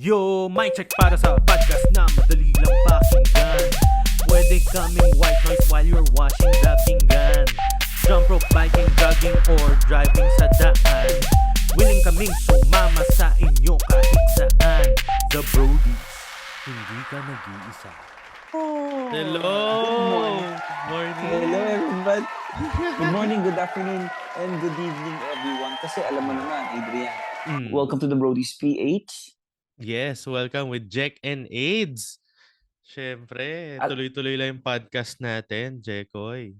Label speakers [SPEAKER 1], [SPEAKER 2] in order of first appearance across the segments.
[SPEAKER 1] Yo, mic check para sa podcast na madali lang pakinggan. Pwede kaming white noise while you're washing the pinggan. Jump rope, biking, jogging, or driving sa daan. Willing kaming sumama sa inyo kahit saan. The Brodies, hindi ka nag-iisa. Hello! Morning!
[SPEAKER 2] Hello everyone! Good morning, good afternoon, and good evening everyone. Kasi alam mo naman, Adrian, welcome to the Brodies PH.
[SPEAKER 1] Yes, welcome with Jack and AIDS. Siyempre, tuloy-tuloy lang yung podcast natin, Jekoy.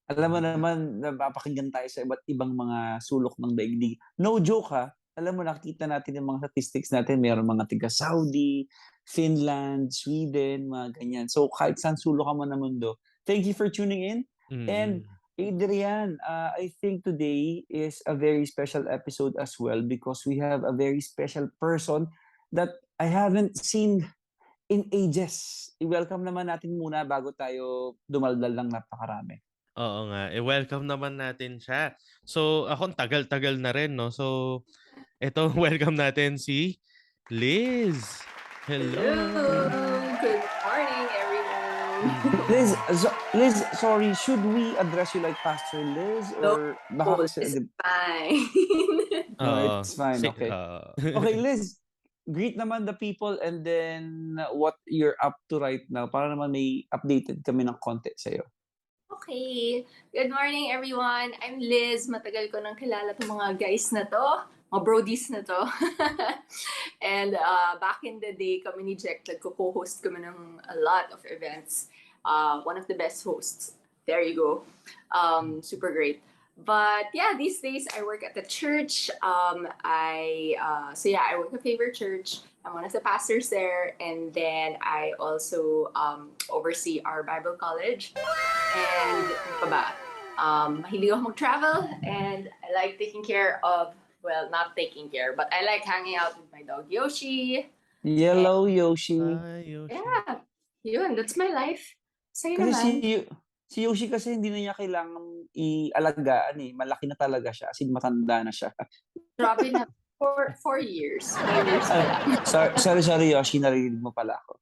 [SPEAKER 2] Alam mo naman, napapakinggan tayo sa iba't ibang mga sulok ng daigdig. No joke ha, alam mo, nakita natin yung mga statistics natin, mayroon mga tiga Saudi, Finland, Sweden, mga ganyan. So kahit saan sulok ka man ng mundo, thank you for tuning in. And Adrian, I think today is a very special episode as well because we have a very special person that I haven't seen in ages. I-welcome naman natin muna bago tayo dumaldal ng napakarami.
[SPEAKER 1] Oo nga. Welcome naman natin siya. So, ako tagal-tagal na rin, no? So, eto, welcome natin si Liz. Hello.
[SPEAKER 3] Good morning, everyone.
[SPEAKER 2] Liz, sorry, should we address you like Pastor Liz? Or baka
[SPEAKER 3] It's fine.
[SPEAKER 2] No, it's fine, okay. Okay, Liz, greet naman the people and then what you're up to right now para naman may updated kami ng content sa'yo.
[SPEAKER 3] Okay. Good morning, everyone. I'm Liz. Matagal ko nang kilala itong mga guys na to. Mga brodies na to. And back in the day, kami ni Jack, nagko-co-host kami ng a lot of events. One of the best hosts. There you go. Super great. But yeah, these days I work at the church. I work at Favor Church. I'm one of the pastors there, and then I also oversee our Bible college. And mahilig ako mag-travel, and I like taking care of, well, not taking care, but I like hanging out with my dog Yoshi.
[SPEAKER 2] Yellow Yoshi.
[SPEAKER 1] Yoshi.
[SPEAKER 3] Yeah, yun, that's my life. Sa'yo
[SPEAKER 2] Kasi
[SPEAKER 3] naman.
[SPEAKER 2] si Yoshi kasi hindi na niya kailangan ialagaan eh. Malaki na talaga siya. As in, matanda na siya.
[SPEAKER 3] Grabe na. 4 years. 4 years pala.
[SPEAKER 2] Sorry, Yoshi. Narinig mo pala ako.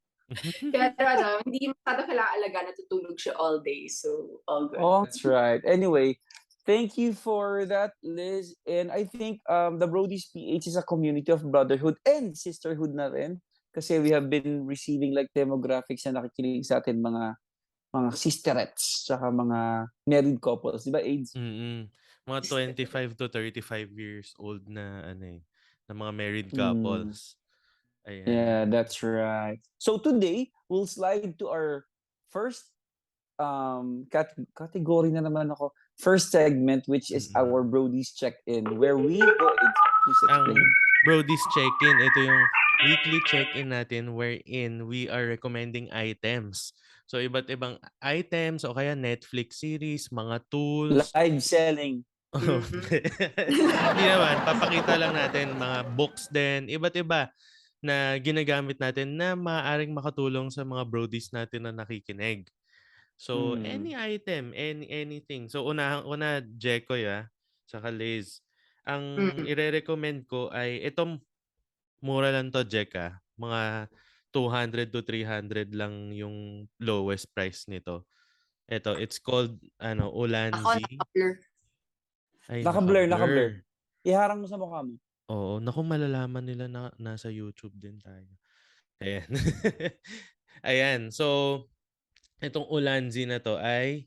[SPEAKER 3] Pero hindi masyado kailangan alaga, natutulog siya all day. So, all good.
[SPEAKER 2] Oh, that's right. Anyway, thank you for that, Liz. And I think the Brodies PH is a community of brotherhood and sisterhood na rin. Kasi we have been receiving like demographics na nakikinig sa atin mga sisterettes, tsaka mga married couples. Di ba, AIDS?
[SPEAKER 1] Mga 25 to 35 years old na na mga married couples. Ayan.
[SPEAKER 2] Yeah, that's right. So today, we'll slide to our first category na naman ako. First segment, which is our Brodies Check-In, where we go... Please
[SPEAKER 1] Ang
[SPEAKER 2] explain.
[SPEAKER 1] Brodies Check-In, ito yung weekly check-in natin wherein we are recommending items. So, iba't ibang items o kaya Netflix series, mga tools.
[SPEAKER 2] Live selling.
[SPEAKER 1] Hindi naman. Papakita lang natin mga books din. Iba't iba na ginagamit natin na maaaring makatulong sa mga brodies natin na nakikinig. So, any item, anything. So, una, Jekoy, saka Liz. Ang ire-recommend ko ay itong mura lang to, Jeka. Mga 200 to 300 lang yung lowest price nito. Ito, it's called Ulanzi.
[SPEAKER 2] Naka-blur. Iharang mo sa mukha mo.
[SPEAKER 1] Oo, naku, malalaman nila na nasa YouTube din tayo. Ayan. Ayan, so itong Ulanzi na to ay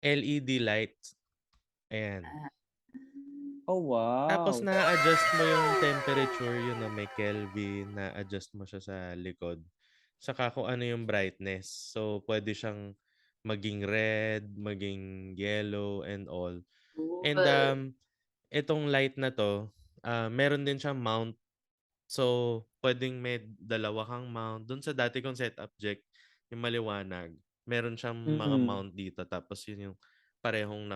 [SPEAKER 1] LED light. Ayan.
[SPEAKER 2] Oh, wow.
[SPEAKER 1] Tapos na-adjust mo yung temperature, yun na may Kelvin, na-adjust mo siya sa likod. Saka kung ano yung brightness. So, pwede siyang maging red, maging yellow, and all. And itong light na to, meron din siyang mount. So, pwedeng may dalawa kang mount. Doon sa dati kong setup, Jack, yung maliwanag, meron siyang mga mount dito. Tapos yun yung parehong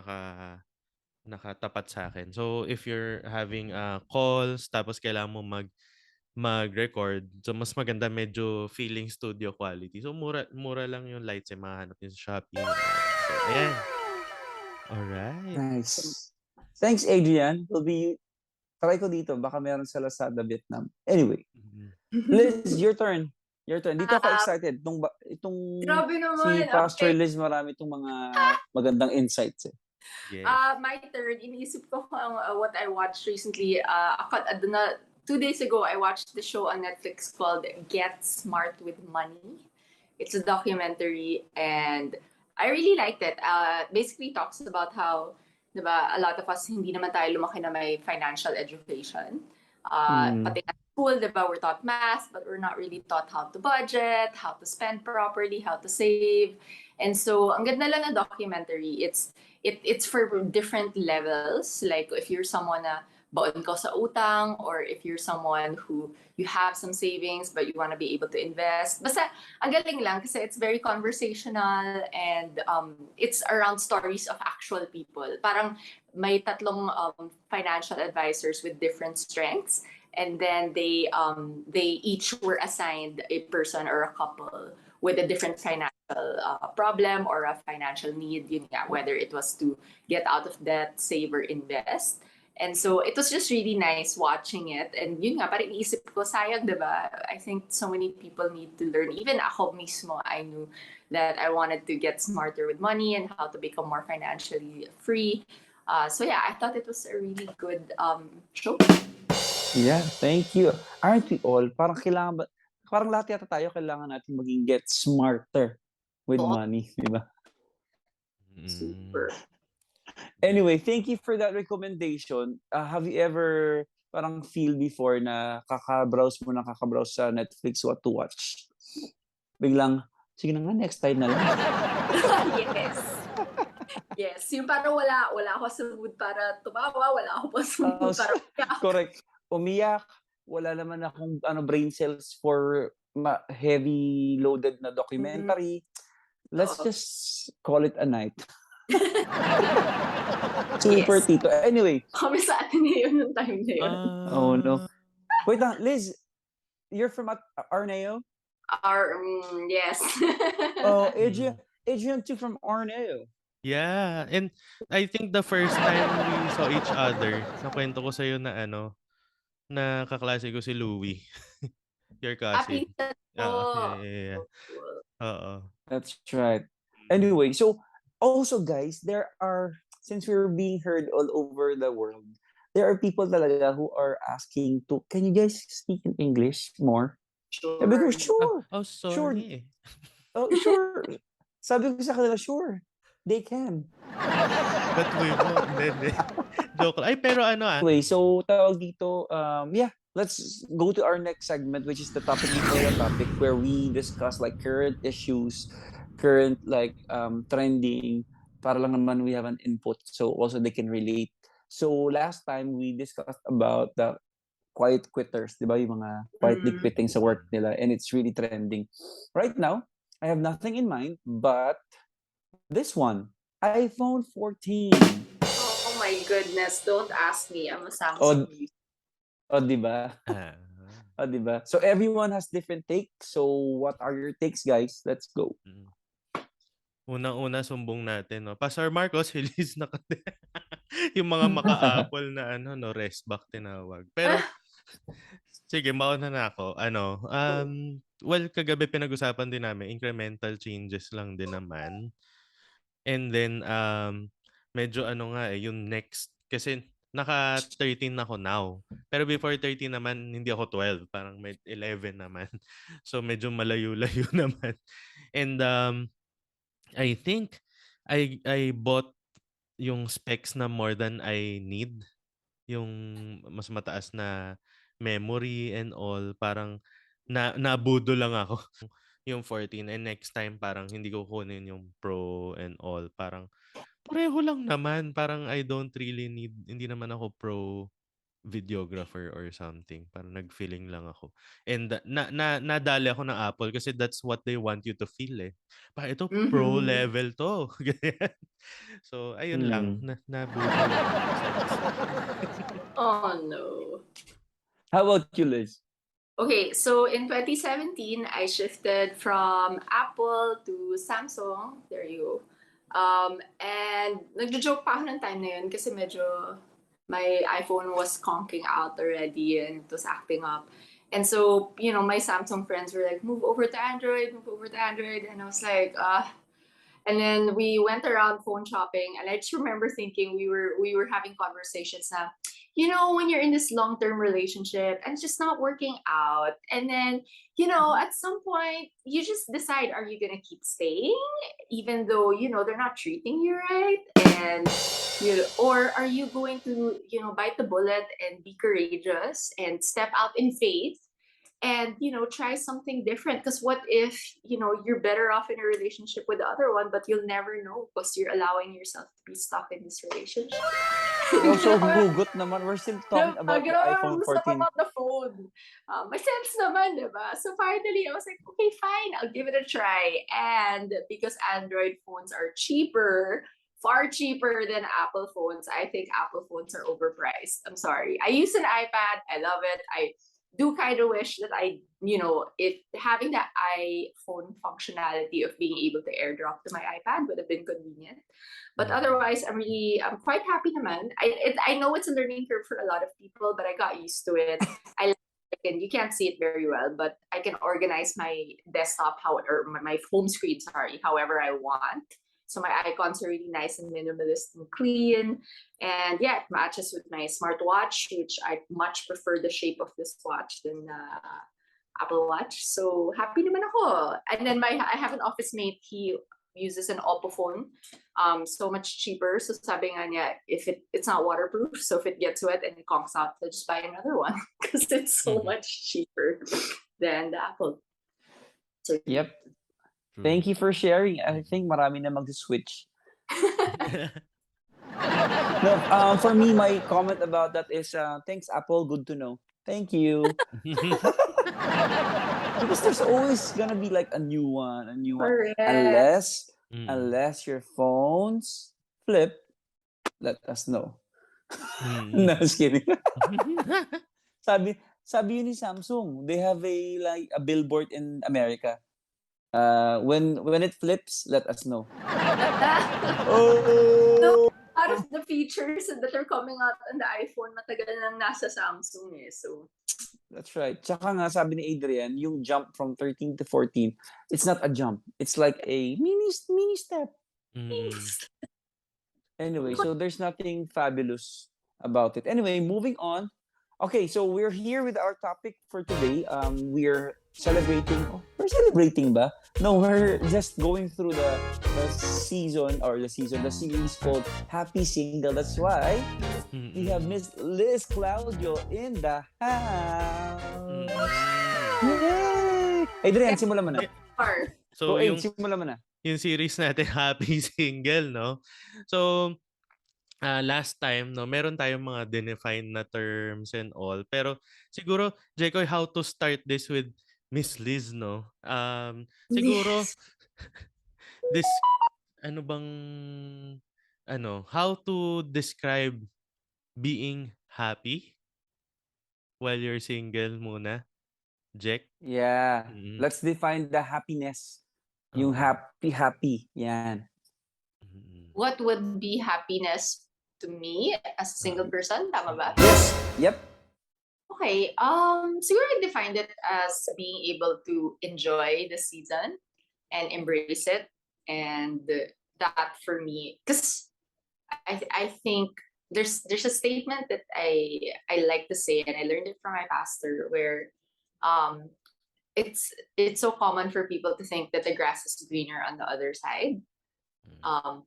[SPEAKER 1] nakatapat sa akin. So, if you're having calls, tapos kailangan mo mag-record, so mas maganda medyo feeling studio quality. So, mura lang yung lights mahanap nyo sa Shopee. So, ayan. Alright.
[SPEAKER 2] Nice. Thanks, Adrian. We'll be Try ko dito. Baka meron sa Lazada, Vietnam. Anyway.
[SPEAKER 1] Mhm.
[SPEAKER 2] Liz, your turn. Your turn. Dito ako
[SPEAKER 3] Ah,
[SPEAKER 2] excited. Itong
[SPEAKER 3] Grabe
[SPEAKER 2] si
[SPEAKER 3] naman.
[SPEAKER 2] Pastor
[SPEAKER 3] Okay.
[SPEAKER 2] Liz, marami itong mga magandang insights.
[SPEAKER 1] Yes.
[SPEAKER 3] My third, iniisip ko kung what I watched recently. 2 days ago, I watched the show on Netflix called Get Smart with Money. It's a documentary and I really liked it. Basically talks about how, diba, a lot of us hindi naman tayo lumaki na may financial education. Pati at school, diba, we're taught math, but we're not really taught how to budget, how to spend properly, how to save. And so, ang ganda lang na documentary. It's for different levels. Like if you're someone na baon ka sa utang, or if you're someone who you have some savings but you want to be able to invest. Basta ang galing lang kasi it's very conversational and it's around stories of actual people. Parang may tatlong financial advisors with different strengths, and then they each were assigned a person or a couple with a different financial problem or a financial need, yun nga, whether it was to get out of debt, save, or invest. And so it was just really nice watching it. And yun nga, parang iisip ko, sayang, diba? I think so many people need to learn. Even ako mismo, I knew that I wanted to get smarter with money and how to become more financially free. So yeah, I thought it was a really good show.
[SPEAKER 2] Yeah, thank you. Aren't we all? Parang lahat yata tayo kailangan natin maging get smarter with
[SPEAKER 3] Oo.
[SPEAKER 2] money, di ba?
[SPEAKER 3] Super.
[SPEAKER 2] Anyway, thank you for that recommendation. Have you ever parang feel before na kakabrowse sa Netflix what to watch? Biglang, sige na nga, next time na lang.
[SPEAKER 3] Yes. Yes, yung parang wala ako sa mood para tumawa, wala ako pa sa mood para umiyak.
[SPEAKER 2] Correct. Umiyak, wala naman akong brain cells for heavy loaded na documentary. Let's just call it a night. Super
[SPEAKER 3] Yes.
[SPEAKER 2] tito. Anyway.
[SPEAKER 3] Kami sa Ateneo nung time na yun.
[SPEAKER 2] Oh no. Wait lang, Liz, you're from Arneo?
[SPEAKER 3] Yes.
[SPEAKER 2] Oh, Adrian too from Arneo.
[SPEAKER 1] Yeah, and I think the first time we saw each other, nakwento ko sa'yo na na kaklase ko si Louie. Your cousin. Yeah. Oo.
[SPEAKER 2] That's right. Anyway, so also guys, since we're being heard all over the world, there are people talaga who are asking can you guys speak in English more?
[SPEAKER 3] Sure.
[SPEAKER 2] Sabi ko, sure.
[SPEAKER 1] Sorry.
[SPEAKER 2] Oh, sure. Sabi ko sa kanila, sure. They can.
[SPEAKER 1] But we won't. Joke. Ay, pero
[SPEAKER 2] Anyway, so tawag dito, yeah, let's go to our next segment, which is the topic before the topic, where we discuss like current issues, current like trending, para lang naman we have an input so also they can relate. So last time we discussed about the quiet quitters, di ba? Yung mga quietly quitting sa work nila, and it's really trending. Right now, I have nothing in mind, but this one, iPhone 14.
[SPEAKER 3] Oh my goodness, don't ask me. I'm a Samsung user.
[SPEAKER 2] Di ba? Di ba? So everyone has different takes. So what are your takes, guys? Let's go.
[SPEAKER 1] Unang-una sumbong natin, no. Pastor Marcos, release na kasi. Yung mga maka-Apple na rest back tinawag. Pero sige, mauna na ako. Well, kagabi pinag-usapan din namin, incremental changes lang din naman. And then, medyo yung next, kasi naka-13 ako now. Pero before 13 naman, hindi ako 12. Parang may 11 naman. So, medyo malayo-layo naman. And, I think, I bought yung specs na more than I need. Yung mas mataas na memory and all, parang nabudo lang ako yung 14, and next time parang hindi ko kunin yung Pro and all, parang pareho lang naman, parang I don't really need, hindi naman ako pro videographer or something, parang nag-feeling lang ako, and nadali ako ng Apple kasi that's what they want you to feel pa ito pro level to. Ganyan. So ayun lang, nabudo lang ako.
[SPEAKER 3] Oh no.
[SPEAKER 2] How about you, Liz?
[SPEAKER 3] Okay, so in 2017, I shifted from Apple to Samsung. There you go. And nagjo-joke pa ako ng time na yun kasi medyo my iPhone was conking out already and it was acting up. And so, my Samsung friends were like, move over to Android, move over to Android. And I was like, and then we went around phone shopping, and I just remember thinking we were having conversations now. When you're in this long-term relationship and it's just not working out, and then at some point you just decide, are you gonna keep staying even though they're not treating you right, and or are you going to bite the bullet and be courageous and step out in faith and try something different, because what if you're better off in a relationship with the other one, but you'll never know because you're allowing yourself to be stuck in this relationship.
[SPEAKER 2] So hugot naman. We're still talking about the iPhone
[SPEAKER 3] Gusto
[SPEAKER 2] 14.
[SPEAKER 3] about the phone. May sense naman, diba? So finally, I was like, okay, fine, I'll give it a try. And because Android phones are cheaper, far cheaper than Apple phones, I think Apple phones are overpriced. I'm sorry. I use an iPad. I love it. I do kind of wish that if having that iPhone functionality of being able to airdrop to my iPad would have been convenient. But otherwise, I'm quite happy naman. I know it's a learning curve for a lot of people, but I got used to it. You can't see it very well, but I can organize my desktop or my home screen, however I want. So my icons are really nice and minimalist and clean. And yeah, it matches with my smartwatch, which I much prefer the shape of this watch than Apple Watch. So happy naman ako. And then I have an office mate. He uses an Oppo phone, so much cheaper. So sabi nga niya, if it's not waterproof, so if it gets wet and it conks out, so just buy another one because it's so much cheaper than the Apple. So
[SPEAKER 2] Yep. Thank you for sharing. I think marami na mag-switch. No, for me, my comment about that is, thanks, Apple. Good to know. Thank you. Because there's always gonna be like a new one.
[SPEAKER 3] correct.
[SPEAKER 2] Unless your phones flip, let us know. No, just kidding. Sabi yun ni Samsung, they have a billboard in America. When it flips, let us know.
[SPEAKER 3] So, out of the features that are coming out on the iPhone, matagal nang nasa Samsung eh. So
[SPEAKER 2] That's right. Tsaka nga sabi ni Adrian, yung jump from 13 to 14, it's not a jump. It's like a mini step. Anyway, so there's nothing fabulous about it. Anyway, moving on. Okay, so we're here with our topic for today. We're celebrating. We're celebrating ba? No, we're just going through the series called Happy Single. That's why we have Miss Liz Claudio in the house. Yay! Adrian, simulan mo na.
[SPEAKER 1] So
[SPEAKER 2] simulan mo na.
[SPEAKER 1] Yung series natin, Happy Single, no? So, last time, no, meron tayong mga defined na terms and all. Pero siguro, Jekoy, how to start this with Miss Liz, no? Siguro, this, how to describe being happy while you're single muna, Jek?
[SPEAKER 2] Yeah. Let's define the happiness. Yung happy. Yan.
[SPEAKER 3] What would be happiness to me as a single person? Tama ba?
[SPEAKER 2] Yes. Yep.
[SPEAKER 3] Okay. Siguro I defined it as being able to enjoy the season and embrace it. And that for me, because I think there's a statement that I like to say, and I learned it from my pastor, where it's so common for people to think that the grass is greener on the other side.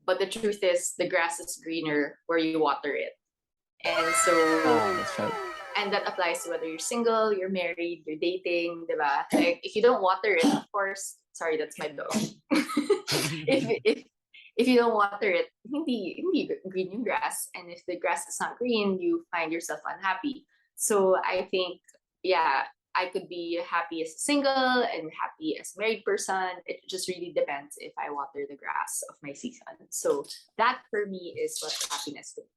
[SPEAKER 3] But the truth is, the grass is greener where you water it. And so,
[SPEAKER 2] that's right.
[SPEAKER 3] And that applies to whether you're single, you're married, you're dating, diba? Like, if you don't water it, of course, sorry, that's my dog. if you don't water it, hindi green yung grass. And if the grass is not green, you find yourself unhappy. So I think, yeah, I could be happy as a single and happy as a married person. It just really depends if I water the grass of my season. So that for me is what happiness is.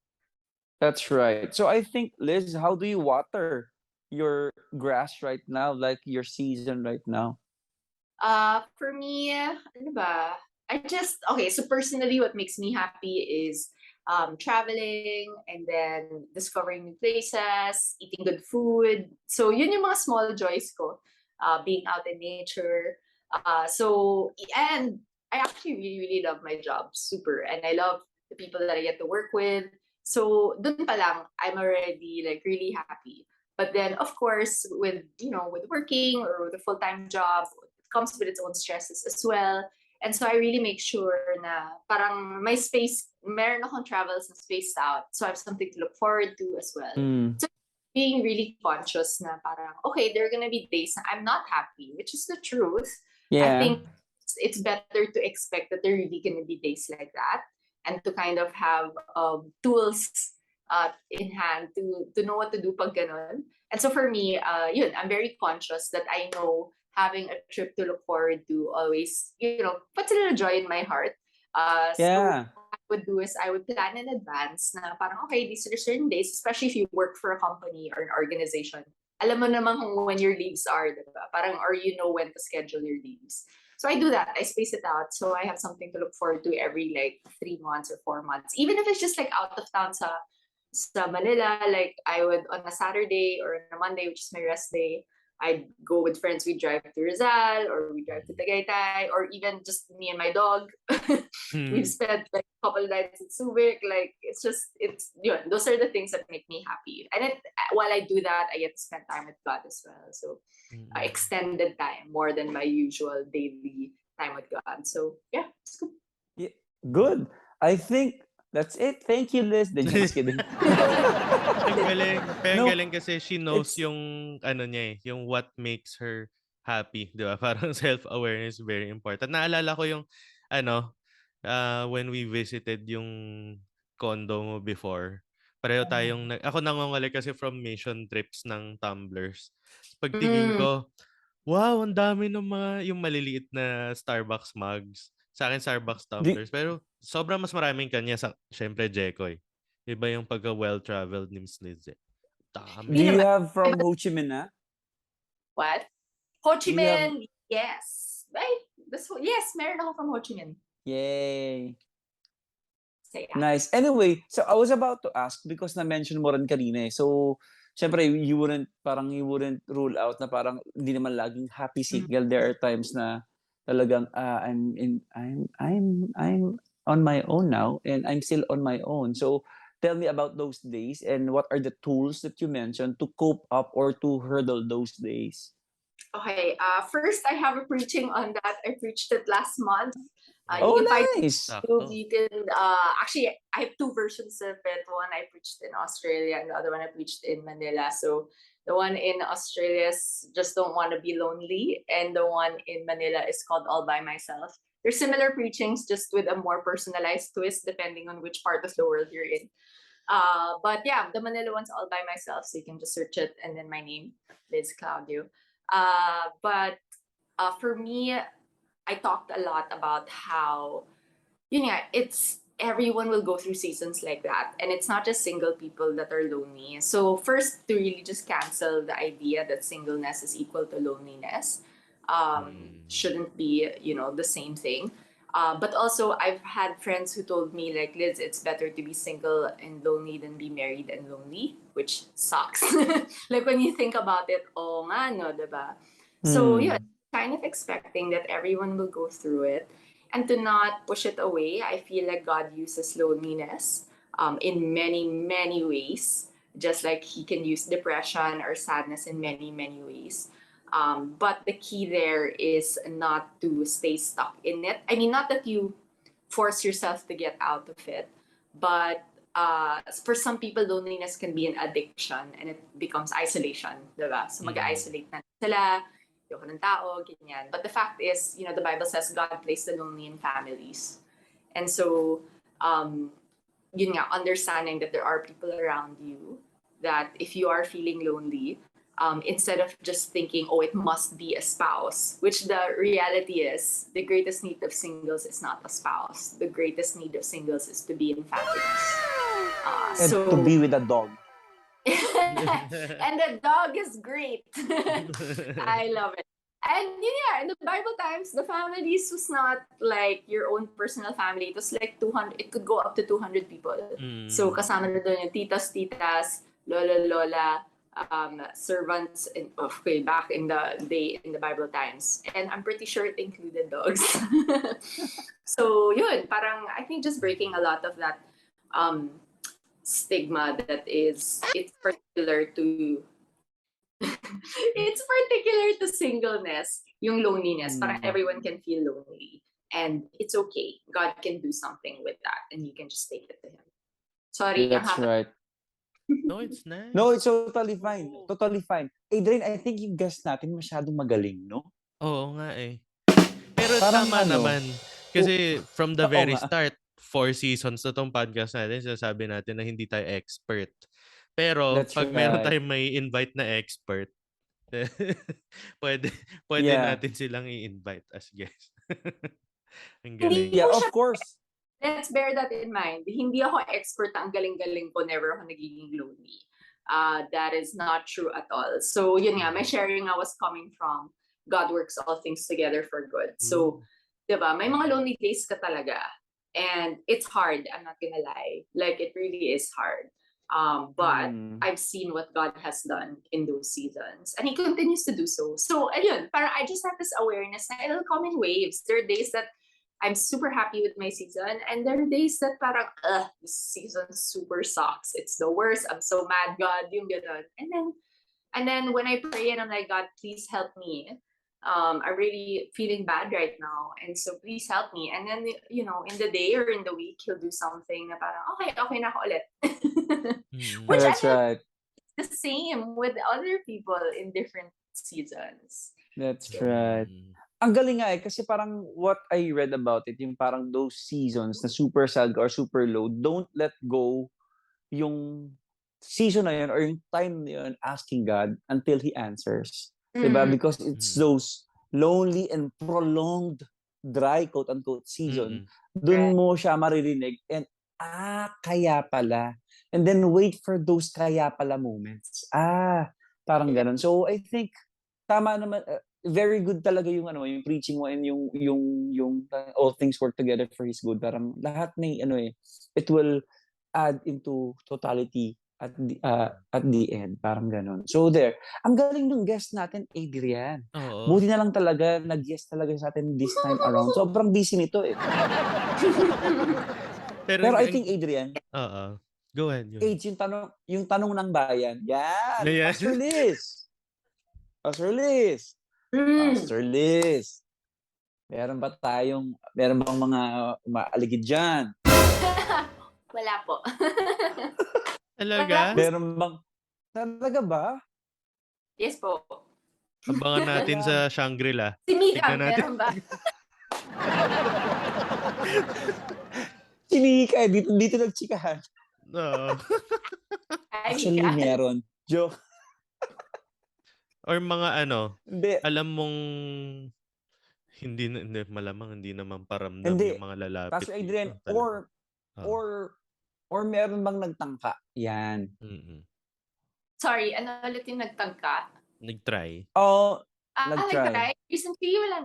[SPEAKER 2] That's right. So I think, Liz, how do you water your grass right now, like your season right now?
[SPEAKER 3] For me, ano ba? So personally, what makes me happy is traveling, and then discovering new places, eating good food. So yun yung mga small joys ko. Being out in nature. And I actually really, really love my job, super. And I love the people that I get to work with. So dun pa lang, I'm already like really happy. But then, of course, with working or with a full-time job, it comes with its own stresses as well. And so I really make sure na parang my space, meron akong travels na spaced out. So I have something to look forward to as well. So being really conscious na parang, okay, there are gonna be days na I'm not happy, which is the truth. I think it's better to expect that there are really gonna be days like that, and to kind of have tools in hand to know what to do pag ganun. And so for me, I'm very conscious that I know having a trip to look forward to always, puts a little joy in my heart. So what I would do is I would plan in advance na parang, okay, these are certain days, especially if you work for a company or an organization. Alam mo naman when your leaves are, diba? Parang, or you know when to schedule your leaves. So I do that. I space it out. So I have something to look forward to every 3 months or 4 months. Even if it's just out of town sa Manila, I would on a Saturday or on a Monday, which is my rest day, I'd go with friends. We drive to Rizal or we drive to Tagaytay, or even just me and my dog. We've spent a couple of nights in Subic. Those are the things that make me happy. And while I do that, I get to spend time with God as well. So extended time more than my usual daily time with God. So yeah, it's good.
[SPEAKER 2] Yeah, good. I think that's it. Thank you, Liz. Just kidding.
[SPEAKER 1] Ang galing. Pero ang
[SPEAKER 2] No,
[SPEAKER 1] galing kasi she knows yung yung what makes her happy, di ba? Parang self-awareness is very important. Naalala ko yung when we visited yung condo mo before. Pareho tayong ako nangongole kasi from mission trips ng tumblers. Pagtingin ko, wow, ang dami ng mga yung maliliit na Starbucks mugs. Sa akin, Starbucks tumblers. Pero sobrang mas maraming kanya sa, syempre, Jekoy. Iba yung pagka well-traveled ni Miss Liz.
[SPEAKER 2] do you have from Ho Chi Minh,
[SPEAKER 3] What? Ho Chi Minh, yes. Right? Yes, meron ako from Ho Chi Minh.
[SPEAKER 2] Yay.
[SPEAKER 3] So, yeah.
[SPEAKER 2] Nice. Anyway, so I was about to ask because na-mention mo rin kanina eh. So, syempre, you wouldn't rule out na parang hindi naman laging happy single. There are times na talagang I'm on my own now and I'm still on my own. So, tell me about those days and what are the tools that you mentioned to cope up or to hurdle those days?
[SPEAKER 3] Okay, first I have a preaching on that. I preached it last month.
[SPEAKER 2] Nice.
[SPEAKER 3] You can actually, I have 2 versions of it. One I preached in Australia and the other one I preached in Manila. So the one in Australia is Just Don't Want to Be Lonely, and the one in Manila is called All by Myself. They're similar preachings, just with a more personalized twist depending on which part of the world you're in. But yeah, the Manila one's All by Myself, so you can just search it, and then my name, Liz Claudio. But for me, I talked a lot about how, it's everyone will go through seasons like that. And it's not just single people that are lonely. So first, to really just cancel the idea that singleness is equal to loneliness. Shouldn't be, the same thing. But also, I've had friends who told me, Liz, it's better to be single and lonely than be married and lonely, which sucks. When you think about it, nga, no, diba? So, kind of expecting that everyone will go through it and to not push it away. I feel like God uses loneliness in many, many ways, just like He can use depression or sadness in many, many ways. But the key there is not to stay stuck in it. I mean, not that you force yourself to get out of it, but for some people, loneliness can be an addiction and it becomes isolation, diba? So mag-isolate na sila, ayoko ng tao, ganyan. But the fact is, the Bible says God placed the lonely in families. And so, understanding that there are people around you, that if you are feeling lonely, instead of just thinking, it must be a spouse, which the reality is, the greatest need of singles is not a spouse. The greatest need of singles is to be in families.
[SPEAKER 2] And to be with a dog.
[SPEAKER 3] And the dog is great. I love it. And yeah, in the Bible times, the families was not like your own personal family. It was like 200, it could go up to 200 people. So kasama na doon yung titas, lola, servants, and okay, back in the day in the Bible times. And I'm pretty sure it included dogs. So yun, parang I think just breaking a lot of that stigma that it's particular to it's particular to singleness, yung loneliness. Parang everyone can feel lonely. And it's okay. God can do something with that. And you can just take it to Him. Sorry,
[SPEAKER 2] That's right.
[SPEAKER 1] No, it's nice.
[SPEAKER 2] No, it's totally fine. Totally fine. Adrian, I think yung guest natin masyadong magaling, no?
[SPEAKER 1] Oo nga eh. Pero
[SPEAKER 2] Parang
[SPEAKER 1] tama naman. Kasi from the
[SPEAKER 2] Oo
[SPEAKER 1] very
[SPEAKER 2] nga.
[SPEAKER 1] start, 4 seasons na tong podcast natin, sinasabi natin na hindi tayo expert. Pero
[SPEAKER 2] That's
[SPEAKER 1] pag meron
[SPEAKER 2] right.
[SPEAKER 1] tayong may invite na expert, pwede
[SPEAKER 2] Yeah.
[SPEAKER 1] natin silang i-invite as guest. Ang
[SPEAKER 3] Hindi
[SPEAKER 1] galing.
[SPEAKER 2] Yeah,
[SPEAKER 3] ko
[SPEAKER 2] of
[SPEAKER 3] siya,
[SPEAKER 2] course.
[SPEAKER 3] let's bear that in mind. Hindi ako expert na ang galing-galing ko, never ako nagiging lonely. That is not true at all. So yun nga, my sharing I was coming from God works all things together for good. So, diba, may mga lonely days ka talaga. And it's hard, I'm not gonna lie. Like, it really is hard. But I've seen what God has done in those seasons. And He continues to do so. So, ayun, parang I just have this awareness na it'll come in waves. There are days that I'm super happy with my season. And there are days that parang, this season super sucks. It's the worst. I'm so mad, God, yung ganon. And then when I pray and I'm like, God, please help me. I'm really feeling bad right now. And so please help me. And then, you know, in the day or in the week, He'll do something na parang, okay na ako ulit. Which
[SPEAKER 2] That's right.
[SPEAKER 3] the same with other people in different seasons.
[SPEAKER 2] That's right. Ang galing nga eh, kasi parang what I read about it, yung parang those seasons na super sad or super low, don't let go yung season na yun or yung time na yun asking God until He answers. Diba? Because it's those lonely and prolonged dry, quote-unquote, season. Dun mo siya maririnig and, kaya pala. And then wait for those kaya pala moments. Parang ganun. So I think, tama naman, very good talaga yung yung preaching mo and yung all things work together for His good. Parang lahat may it will add into totality at the end. Parang ganun. So there. Ang galing ng guest natin, Adrian.
[SPEAKER 1] Oo.
[SPEAKER 2] Buti na lang talaga, nag-guest talaga sa atin this time around. Sobrang busy nito eh. Pero I think, Adrian,
[SPEAKER 1] go ahead.
[SPEAKER 2] Age, yung tanong ng bayan. Yan.
[SPEAKER 1] Yeah.
[SPEAKER 2] Pastor Liz. Pastor Liz. Pastor Liz. Meron bang mga maaligid dyan?
[SPEAKER 3] Wala po.
[SPEAKER 1] Talaga?
[SPEAKER 2] Meron bang, talaga ba?
[SPEAKER 3] Yes po.
[SPEAKER 1] Abangan natin sa Shangri-La.
[SPEAKER 3] Si Mika, meron ba?
[SPEAKER 2] Si Mika, dito nagchikahan.
[SPEAKER 1] Oo.
[SPEAKER 2] Actually, meron. Joke.
[SPEAKER 1] Or mga
[SPEAKER 2] Hindi.
[SPEAKER 1] alam mong hindi malamang hindi naman paramdam
[SPEAKER 2] Hindi.
[SPEAKER 1] yung mga lalapit.
[SPEAKER 2] Pastor Adrian,
[SPEAKER 1] dito,
[SPEAKER 2] or meron bang nagtangka? Yan.
[SPEAKER 3] Sorry, ano ulit yung nagtangka?
[SPEAKER 1] Nag-try.
[SPEAKER 2] Nag-try.
[SPEAKER 3] Recently, wala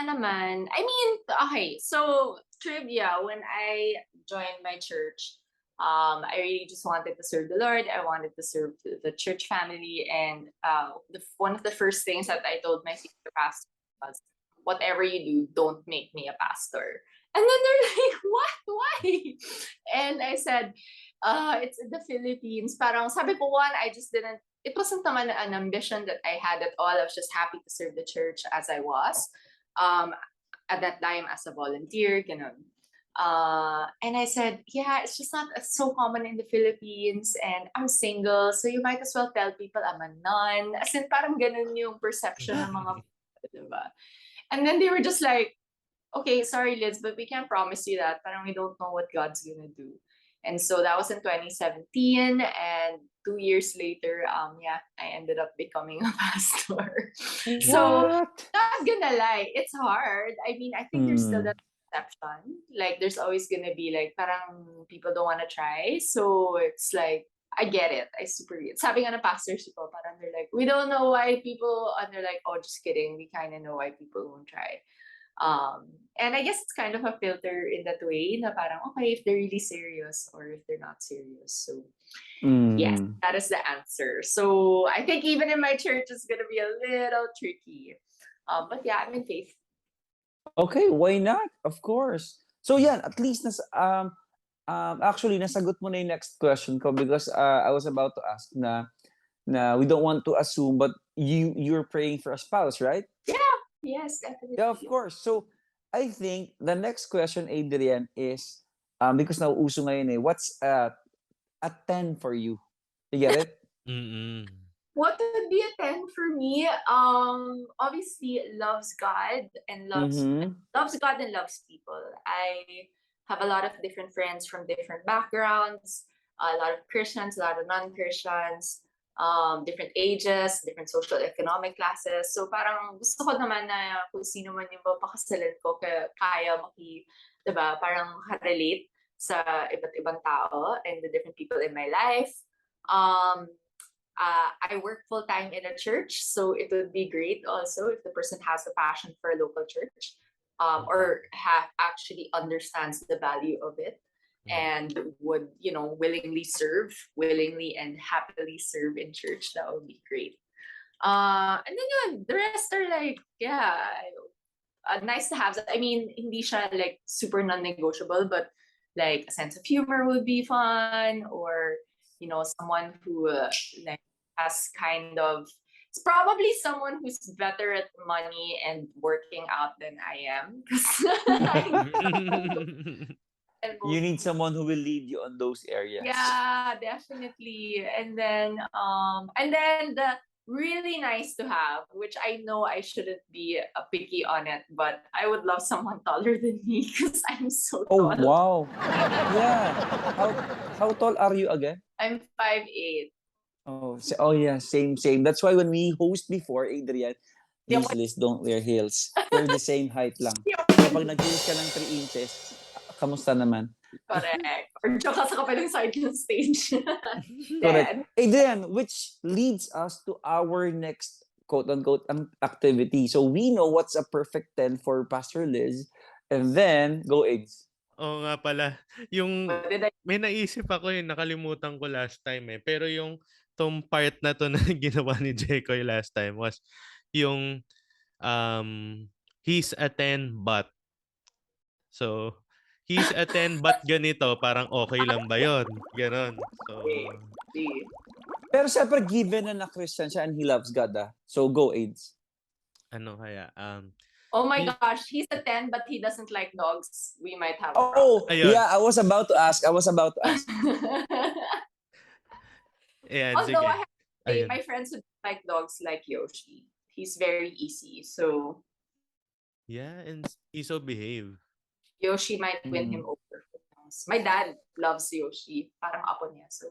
[SPEAKER 3] naman. I mean, okay, so trivia, when I joined my church, I really just wanted to serve the Lord. I wanted to serve the church family. And one of the first things that I told my senior pastor was, whatever you do, don't make me a pastor. And then they're like, what? Why? And I said, it's in the Philippines. Parang sabi ko, one, I just didn't, it wasn't naman an ambition that I had at all. I was just happy to serve the church as I was. At that time as a volunteer, ganun. And I said, yeah, it's just not so common in the Philippines and I'm single, so you might as well tell people I'm a nun. As in, parang ganun yung perception ng mga diba? And then they were just like, okay, sorry Liz, but we can't promise you that. Parang we don't know what God's gonna do. And so that was in 2017, and 2 years later, I ended up becoming a pastor.
[SPEAKER 2] What?
[SPEAKER 3] So, not gonna lie, it's hard. I mean, I think there's still that perception. Like, there's always gonna be like, parang people don't wanna try. So, it's like, I get it. I super get it. Sabi nga ng pastors ko, parang they're like, we don't know why people, and they're like, oh, just kidding. We kind of know why people won't try. And I guess it's kind of a filter in that way na parang, okay, if they're really serious or if they're not serious. So yes, that is the answer. So I think even in my church, it's going to be a little tricky. But yeah, I'm in faith.
[SPEAKER 2] Okay, why not? Of course. So yeah, at least actually nasagot mo na yung next question ko because I was about to ask na we don't want to assume, but you're praying for a spouse, right?
[SPEAKER 3] Yeah, yes, definitely.
[SPEAKER 2] Yeah, of course. So I think the next question, Adrian, is because nauuso ngayon what's a 10 for you? You get it?
[SPEAKER 3] What would be a 10 for me? Obviously loves God and loves God and loves people. I have a lot of different friends from different backgrounds, a lot of Christians, a lot of non-Christians, different ages, different social economic classes. So parang gusto ko naman na kung sino man yung papakasalan ko kaya diba, parang relate sa iba't ibang tao and the different people in my life. I work full-time in a church, so it would be great also if the person has a passion for a local church, or actually understands the value of it and would, willingly and happily serve in church. That would be great. And then the rest are like, nice to have. I mean, hindi siya like super non-negotiable, but like a sense of humor would be fun, or someone who like has kind of, it's probably someone who's better at money and working out than I am.
[SPEAKER 2] You need someone who will lead you on those areas.
[SPEAKER 3] Yeah, definitely. And then the really nice to have, which I know I shouldn't be picky on it, but I would love someone taller than me because I'm so tall.
[SPEAKER 2] Oh wow! Yeah. How tall are you again?
[SPEAKER 3] I'm 5'8".
[SPEAKER 2] Oh yeah, same. That's why when we host before, Adrian, please Liz, don't wear heels. We're the same height lang. Kapag nag-heels ka ng 3 inches, kamusta naman?
[SPEAKER 3] Correct. Or joke sa kapalang side ng stage.
[SPEAKER 2] Correct. Adrian, which leads us to our next quote-unquote activity. So we know what's a perfect 10 for Pastor Liz. And then, go Aids.
[SPEAKER 1] Oo nga pala. Yung may naisip ako nakalimutan ko last time Pero yung tong part na to na ginawa ni Jekoy last time was yung he's a 10 but. So, he's a 10 but ganito, parang okay lang ba yun? Ganon. So,
[SPEAKER 2] pero syempre given na Christian siya and he loves God So go Aids.
[SPEAKER 1] Ano kaya?
[SPEAKER 3] Oh my gosh, he's a 10 but he doesn't like dogs. We might have a
[SPEAKER 2] problem. Yeah, I was about to ask.
[SPEAKER 1] Ayan,
[SPEAKER 3] although
[SPEAKER 1] sige.
[SPEAKER 3] I have to say, my friends who like dogs like Yoshi. He's very easy. So
[SPEAKER 1] yeah, and he's so behave.
[SPEAKER 3] Yoshi might win him over. My dad loves Yoshi. Parang apo niya. So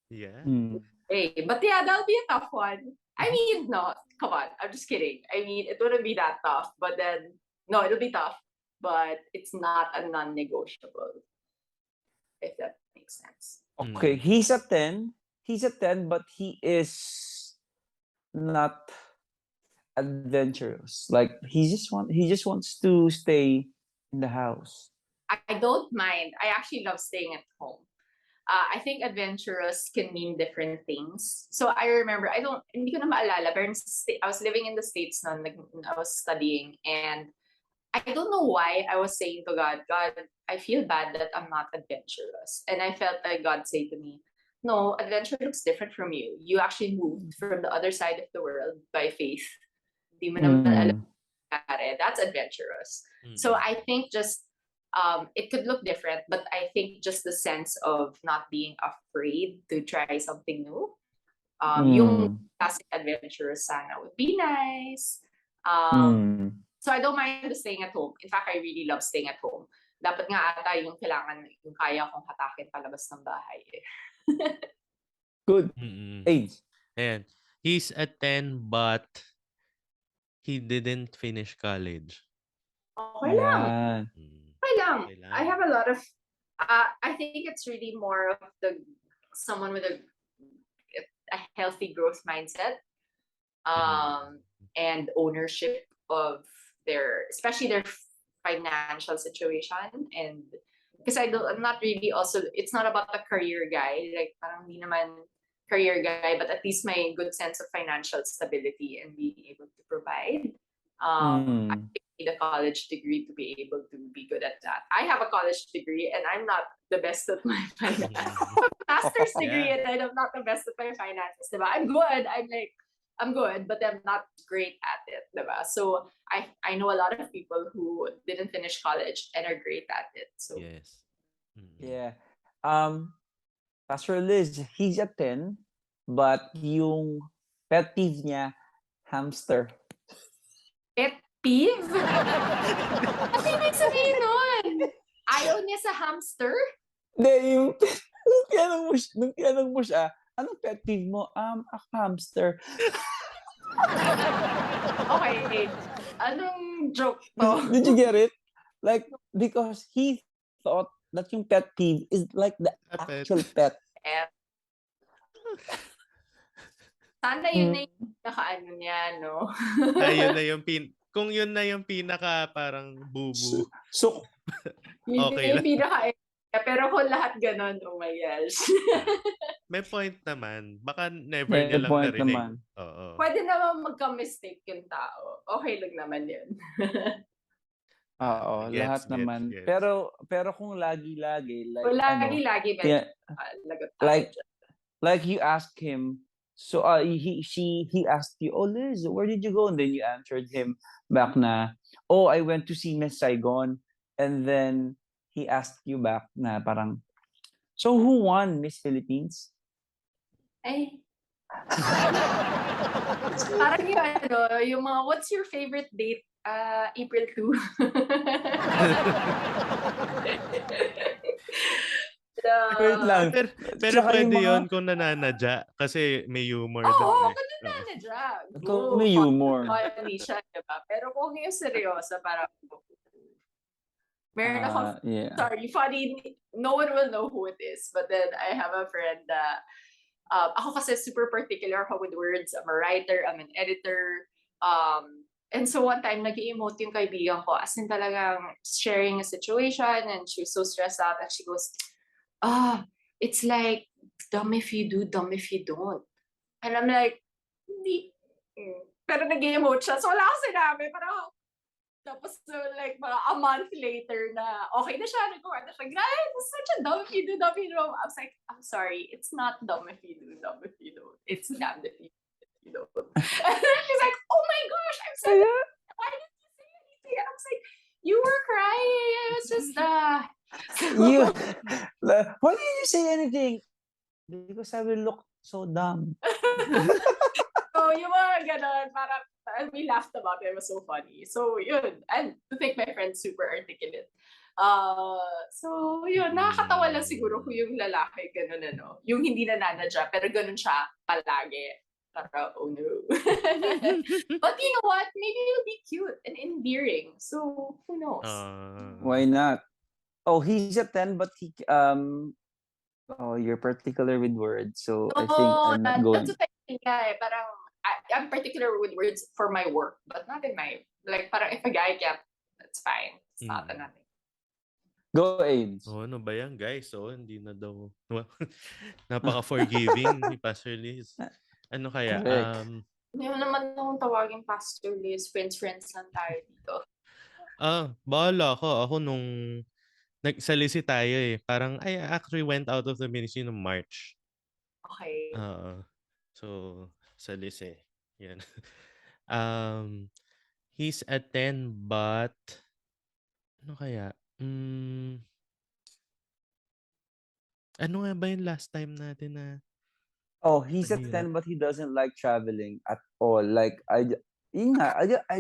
[SPEAKER 1] yeah.
[SPEAKER 3] Hey, but yeah, that'll be a tough one. I mean, no, come on. I'm just kidding. I mean, it wouldn't be that tough, but then, no, it'll be tough, but it's not a non-negotiable, if that makes sense.
[SPEAKER 2] Okay, he's a 10, but he is not adventurous. Like, he just wants to stay in the house.
[SPEAKER 3] I don't mind. I actually love staying at home. I think adventurous can mean different things. So I remember, hindi ko na maalala, pero I was living in the States noon, I was studying, and I don't know why I was saying to God, I feel bad that I'm not adventurous. And I felt like God said to me, no, adventure looks different from you. You actually moved from the other side of the world by faith. Di mo naman alam, that's adventurous. So I think just it could look different, but I think just the sense of not being afraid to try something new. Yung classic adventurous sana would be nice. So I don't mind staying at home. In fact, I really love staying at home. Dapat nga ata yung kailangan, yung kaya kong hatakin palabas ng bahay.
[SPEAKER 2] Good. Aids.
[SPEAKER 1] And he's a 10 but he didn't finish college.
[SPEAKER 3] Okay lang. I have a lot of I think it's really more of someone with a healthy growth mindset, and ownership of especially their financial situation. And because I'm not really also, it's not about the career guy, like parang hindi naman career guy, but at least my good sense of financial stability and being able to provide. I need a college degree to be able to be good at that. I have a college degree and I'm not the best at my finance. I have a master's degree and I'm not the best at my finances. Diba? I'm good. I'm good, but I'm not great at it. Diba? So I know a lot of people who didn't finish college and are great at it. So
[SPEAKER 1] Yes.
[SPEAKER 2] Yeah. Pastor Liz, he's a 10, but yung pet peeve niya, hamster.
[SPEAKER 3] pet peeve? Ano ibig sabihin nun? Ayaw niya sa hamster?
[SPEAKER 2] Hindi, yung nung tinanong mo siya, anong pet peeve mo? A hamster.
[SPEAKER 3] Okay. Anong joke to?
[SPEAKER 2] Did you get it? Like, because he thought that yung pet peeve is like the actual pet.
[SPEAKER 3] Sana yun na yung pinaka-ano niya, no?
[SPEAKER 1] Yun na yung kung yun na yung pinaka parang bubu.
[SPEAKER 2] So
[SPEAKER 3] yun
[SPEAKER 1] okay
[SPEAKER 3] yung pinaka pero kung lahat ganon, oh my gosh.
[SPEAKER 1] May point naman. Baka never niya lang narinig. Oo.
[SPEAKER 3] Pwede naman magka-mistake yung tao. Okay lang naman yun.
[SPEAKER 2] Oo, lahat naman.
[SPEAKER 1] Gets.
[SPEAKER 2] Pero kung lagi-lagi, like,
[SPEAKER 3] lagi-lagi,
[SPEAKER 2] like you asked him, so he asked you, oh Liz, where did you go? And then you answered him back na, oh, I went to see Miss Saigon. And then he asked you back na parang, so who won Miss Philippines?
[SPEAKER 3] Ay. Parang yung mga, what's your favorite date? April 2.
[SPEAKER 2] Wait lang.
[SPEAKER 1] Pero pwede yun kung nananadya kasi may humor daw.
[SPEAKER 3] Oo, kung nananadya.
[SPEAKER 2] May humor.
[SPEAKER 3] Funny siya, diba? Pero kung yung seryosa, parang meron ako, sorry, funny, no one will know who it is. But then I have a friend that, ako kasi super particular ako with words. I'm a writer, I'm an editor. And so one time, nag-emote yung kaibigan ko, as in talagang sharing a situation, and she was so stressed out, and she goes, it's like, dumb if you do, dumb if you don't. And I'm like, hindi. Pero nag-emote siya. So wala ako sinabi. Parang, tapos like, mga a month later na, okay na siya, nagawa na siya. Guys, it's such a dumb if you do, dumb if you don't. I was like, I'm sorry, it's not dumb if you do, dumb if you don't. It's damned if you don't. And then she's like, oh my gosh, I'm so why didn't you say anything? And I was like, you were crying. It was just
[SPEAKER 2] why didn't you say anything? Because I will look so dumb.
[SPEAKER 3] So yung mga ganon, parang we laughed about it. It was so funny. So yun, and to think my friend's super articulate. So yun, nakakatawa lang siguro kung yung lalaki ganon yung hindi nananadya, pero ganon siya palagi. Oh no. But you know what? Maybe it'll be cute and endearing. So who knows?
[SPEAKER 2] Why not? Oh, he's a 10, but he you're particular with words, so I think I'm not going.
[SPEAKER 3] That's what I think. Parang I'm particular with words for my work, but not in my like. Parang if a guy can't, that's fine. It's not nothing.
[SPEAKER 2] Go Ames.
[SPEAKER 1] Ano ba yan, guys? Hindi na daw. Napaka-forgiving ni Pastor Liz. Ano kaya?
[SPEAKER 3] Hindi mo naman akong tawagin Pastor Liz. Friends lang tayo dito.
[SPEAKER 1] Bahala ako. Ako nung nagsalisi tayo parang I actually went out of the ministry noong March.
[SPEAKER 3] Okay.
[SPEAKER 1] So, salisi. Yan. He's a 10 but ano kaya? Ano nga ba yung last time natin na
[SPEAKER 2] Oh, he's a 10 but he doesn't like traveling at all. Like I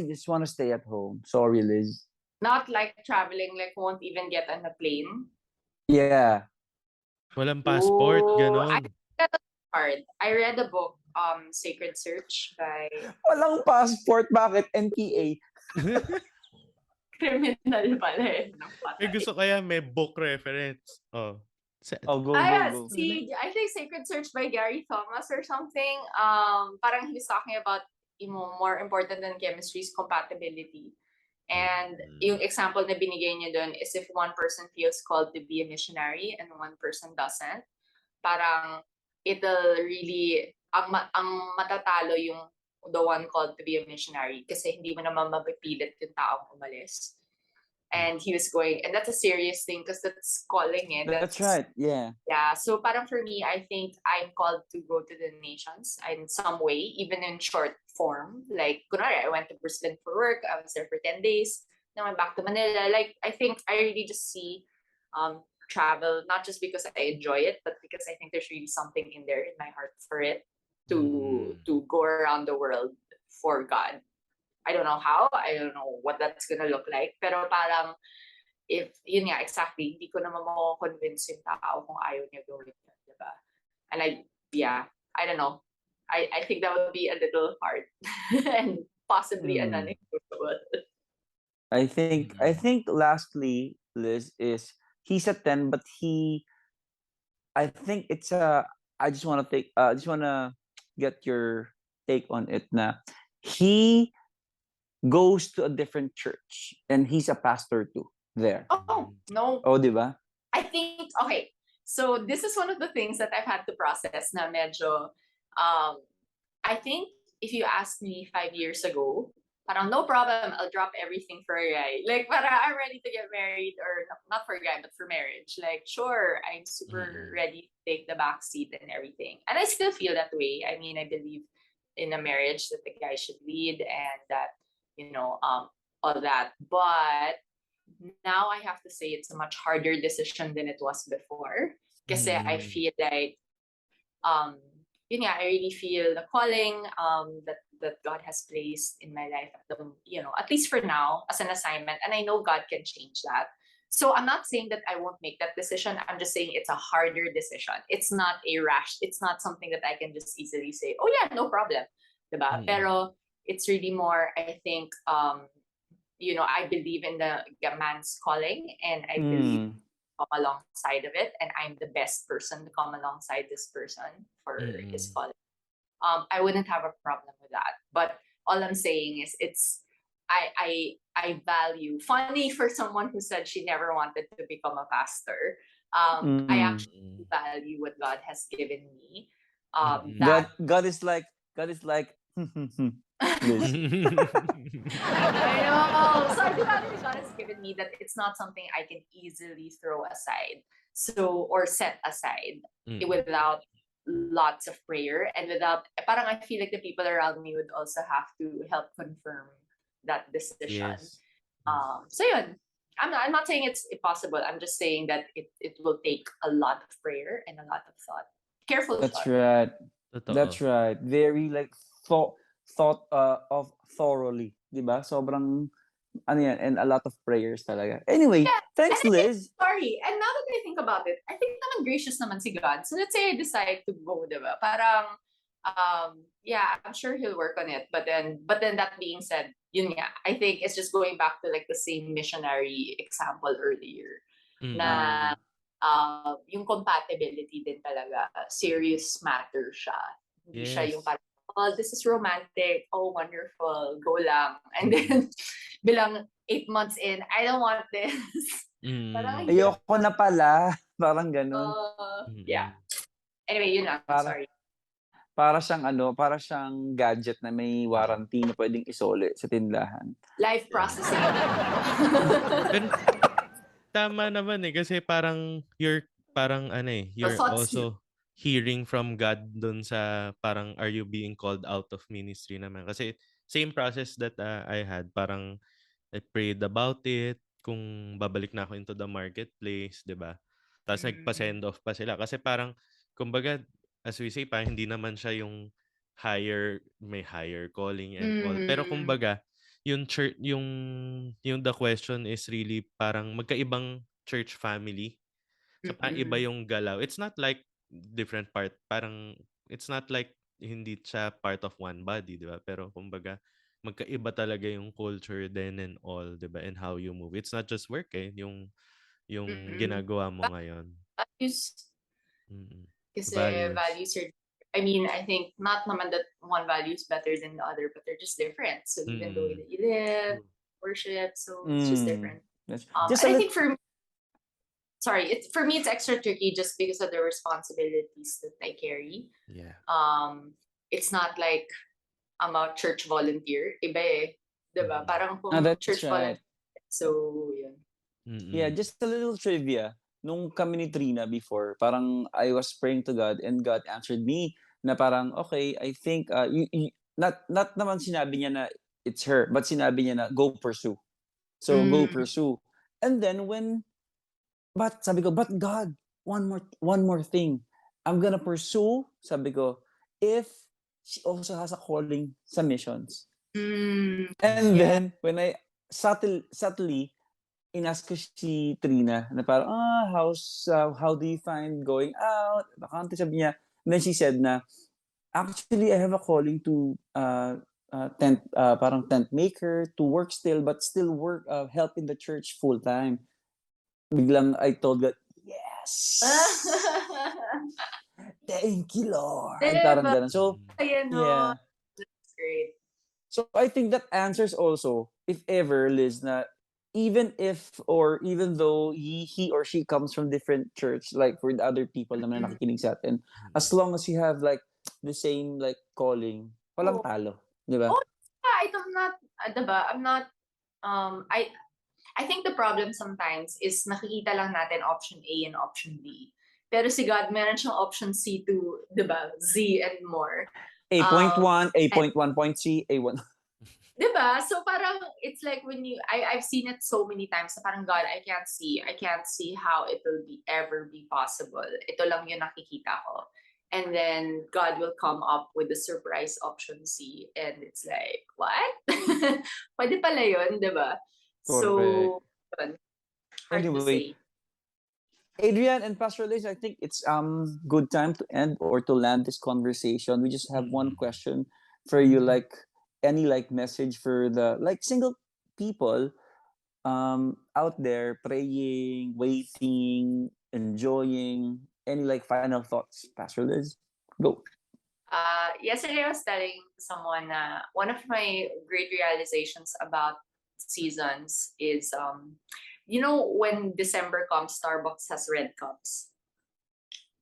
[SPEAKER 2] just want to stay at home. Sorry, Liz.
[SPEAKER 3] Not like traveling, like won't even get on a plane.
[SPEAKER 2] Yeah.
[SPEAKER 1] Walang passport, ganon.
[SPEAKER 3] That's hard. I read a book, Sacred Search by...
[SPEAKER 2] Walang passport, bakit? NPA.
[SPEAKER 3] Criminal pala eh.
[SPEAKER 1] Gusto kaya may book reference. Oh.
[SPEAKER 2] Oh, go,
[SPEAKER 3] Ah,
[SPEAKER 2] go, go.
[SPEAKER 3] see, I think Sacred Search by Gary Thomas or something. Parang he was talking about, more important than chemistry is compatibility. And yung example na binigay niya doon is if one person feels called to be a missionary and one person doesn't, parang it'll really, ang matatalo yung the one called to be a missionary kasi hindi mo naman mapipilit yung taong umalis. And he was going, and that's a serious thing because that's calling it.
[SPEAKER 2] That's right, yeah.
[SPEAKER 3] Yeah, so parang for me, I think I'm called to go to the nations in some way, even in short form. Like, kunwari, I went to Brisbane for work. I was there for 10 days. Then I went back to Manila. Like, I think I really just see travel, not just because I enjoy it, but because I think there's really something in there in my heart for it to go around the world for God. I don't know how, I don't know what that's gonna look like, pero parang, if, yun nga, exactly, hindi ko naman mako-convince yung tao kung ayaw niya gawin yun, diba? And I don't know. I think that would be a little hard and possibly non-negotiable.
[SPEAKER 2] I think lastly, Liz, is he's a 10, but I think it's I just want to get your take on it na he goes to a different church and he's a pastor too there.
[SPEAKER 3] Oh, no.
[SPEAKER 2] Oh, di ba?
[SPEAKER 3] I think, okay, so this is one of the things that I've had to process na medyo, I think if you asked me 5 years ago, parang no problem, I'll drop everything for a guy. Like, parang I'm ready to get married, or not for a guy, but for marriage. Like, sure, I'm super ready to take the back seat and everything. And I still feel that way. I mean, I believe in a marriage that the guy should lead and that, all that. But now I have to say it's a much harder decision than it was before. Kasi I feel like, I really feel the calling that God has placed in my life, at least for now, as an assignment. And I know God can change that. So I'm not saying that I won't make that decision. I'm just saying it's a harder decision. It's not it's not something that I can just easily say, oh yeah, no problem. Diba? Pero it's really more, I think, I believe in the man's calling, and I believe come alongside of it, and I'm the best person to come alongside this person for his calling. I wouldn't have a problem with that. But all I'm saying is I value, funny for someone who said she never wanted to become a pastor. I actually value what God has given me.
[SPEAKER 2] God is like Liz.
[SPEAKER 3] I know. So I do value what God has given me, that it's not something I can easily throw aside. So, or set aside without lots of prayer, and without, parang I feel like the people around me would also have to help confirm that decision.
[SPEAKER 1] Yes.
[SPEAKER 3] So yun, I'm not saying it's impossible. I'm just saying that it will take a lot of prayer and a lot of thought. Careful
[SPEAKER 2] That's
[SPEAKER 3] thought.
[SPEAKER 2] right.
[SPEAKER 1] Totoo.
[SPEAKER 2] That's right. Very like thought of thoroughly, 'di ba? Sobrang ano yan, and a lot of prayers talaga. Anyway, thanks Liz.
[SPEAKER 3] Sorry. And now that I think about it, I think naman gracious naman si God. So let's say I decide to go, diba? Parang, I'm sure he'll work on it. But then that being said, yun nga, I think it's just going back to like the same missionary example earlier. Na yung compatibility din talaga, serious matter siya. Hindi siya yung parang, oh, this is romantic, oh, wonderful, go lang. And then, bilang 8 months in, I don't want this. Parang,
[SPEAKER 2] ayoko na pala. Parang ganun.
[SPEAKER 3] Yeah. Anyway, yun lang. Sorry.
[SPEAKER 2] Para siyang gadget na may warranty na pwedeng isole sa tindahan.
[SPEAKER 3] Live processing.
[SPEAKER 1] Tama naman kasi parang you're also hearing from God dun sa parang, are you being called out of ministry naman? Kasi same process that I had, parang I prayed about it, kung babalik na ako into the marketplace, 'di ba? Tapos nagpa-send off pa sila kasi parang kumbaga, as we say, parang hindi naman siya yung may higher calling and all. Pero kumbaga, yung church, yung the question is really parang magkaibang church family. So iba yung galaw. It's not like different part. Parang it's not like hindi siya part of one body, di ba? Pero kumbaga, magkaiba talaga yung culture then and all, 'di ba? And how you move. It's not just work yung
[SPEAKER 3] Mm-mm.
[SPEAKER 1] ginagawa mo ngayon.
[SPEAKER 3] Values,
[SPEAKER 1] Mm.
[SPEAKER 3] kasi
[SPEAKER 1] Values.
[SPEAKER 3] values are, I mean, I think not naman that one value is better than the other, but they're just different. So even the way
[SPEAKER 1] Mm.
[SPEAKER 3] that you live,
[SPEAKER 1] True.
[SPEAKER 3] worship, so it's just different.
[SPEAKER 2] Just
[SPEAKER 3] And
[SPEAKER 2] a
[SPEAKER 3] I
[SPEAKER 2] little.
[SPEAKER 3] think for me it's extra tricky just because of the responsibilities that I carry.
[SPEAKER 1] Yeah.
[SPEAKER 3] It's not like I'm a church volunteer, iba eh, diba?
[SPEAKER 1] Mhm.
[SPEAKER 3] Parang kung
[SPEAKER 2] That's
[SPEAKER 3] church
[SPEAKER 2] right.
[SPEAKER 3] volunteer, so yun.
[SPEAKER 2] Yeah,
[SPEAKER 1] Mm.
[SPEAKER 2] just a little trivia. Nung kami ni Trina before, parang I was praying to God and God answered me na parang, okay, I think, not naman sinabi niya na it's her, but sinabi niya na go pursue. So go
[SPEAKER 3] Mm.
[SPEAKER 2] pursue. And then but sabi ko, but God, one more thing. I'm gonna pursue, sabi ko, if she also has a calling sa missions.
[SPEAKER 3] Mm.
[SPEAKER 2] And
[SPEAKER 3] Yeah.
[SPEAKER 2] then, when I subtly inask ko si Trina na parang, how do you find going out? Bakante, sabi niya. And then she said na, actually, I have a calling to parang tent maker, to work still, but still work, help in the church full time. Biglang I told God, yes! Thank you, Lord! Parang
[SPEAKER 3] Diba?
[SPEAKER 2] ganun. So,
[SPEAKER 3] Ayan, no?
[SPEAKER 2] yeah.
[SPEAKER 3] That's great.
[SPEAKER 2] So I think that answers also, if ever, Liz, na even if or even though he or she comes from different church, like for the other people naman na
[SPEAKER 3] Mm.
[SPEAKER 2] nakikinig sa atin, as
[SPEAKER 1] Mm.
[SPEAKER 2] long as you have like the same like calling, walang
[SPEAKER 3] Oh,
[SPEAKER 2] talo, di ba?
[SPEAKER 3] oh, yeah, I'm not, diba? I'm not, I think the problem sometimes is nakikita lang natin option A and option B. Pero si God, meron siyang option C to, diba? Z and more.
[SPEAKER 2] A.1,
[SPEAKER 3] And
[SPEAKER 2] A.1.3, A1.
[SPEAKER 3] diba? So parang it's like when I've seen it so many times na parang God, I can't see how it will ever be possible. Ito lang yung nakikita ko. And then God will come up with the surprise option C. And it's like, what? Pwede pala yun, diba?
[SPEAKER 2] Correct.
[SPEAKER 3] So, yun. Hard to
[SPEAKER 2] Anyway,
[SPEAKER 3] say.
[SPEAKER 2] Adrian and Pastor Liz, I think it's good time to end or to land this conversation. We just have one
[SPEAKER 1] Mm.
[SPEAKER 2] question for you, like any like message for the like single people out there praying, waiting, enjoying. Any like final thoughts, Pastor Liz? Go.
[SPEAKER 3] Yesterday I was telling someone one of my great realizations about seasons is when December comes, Starbucks has red cups.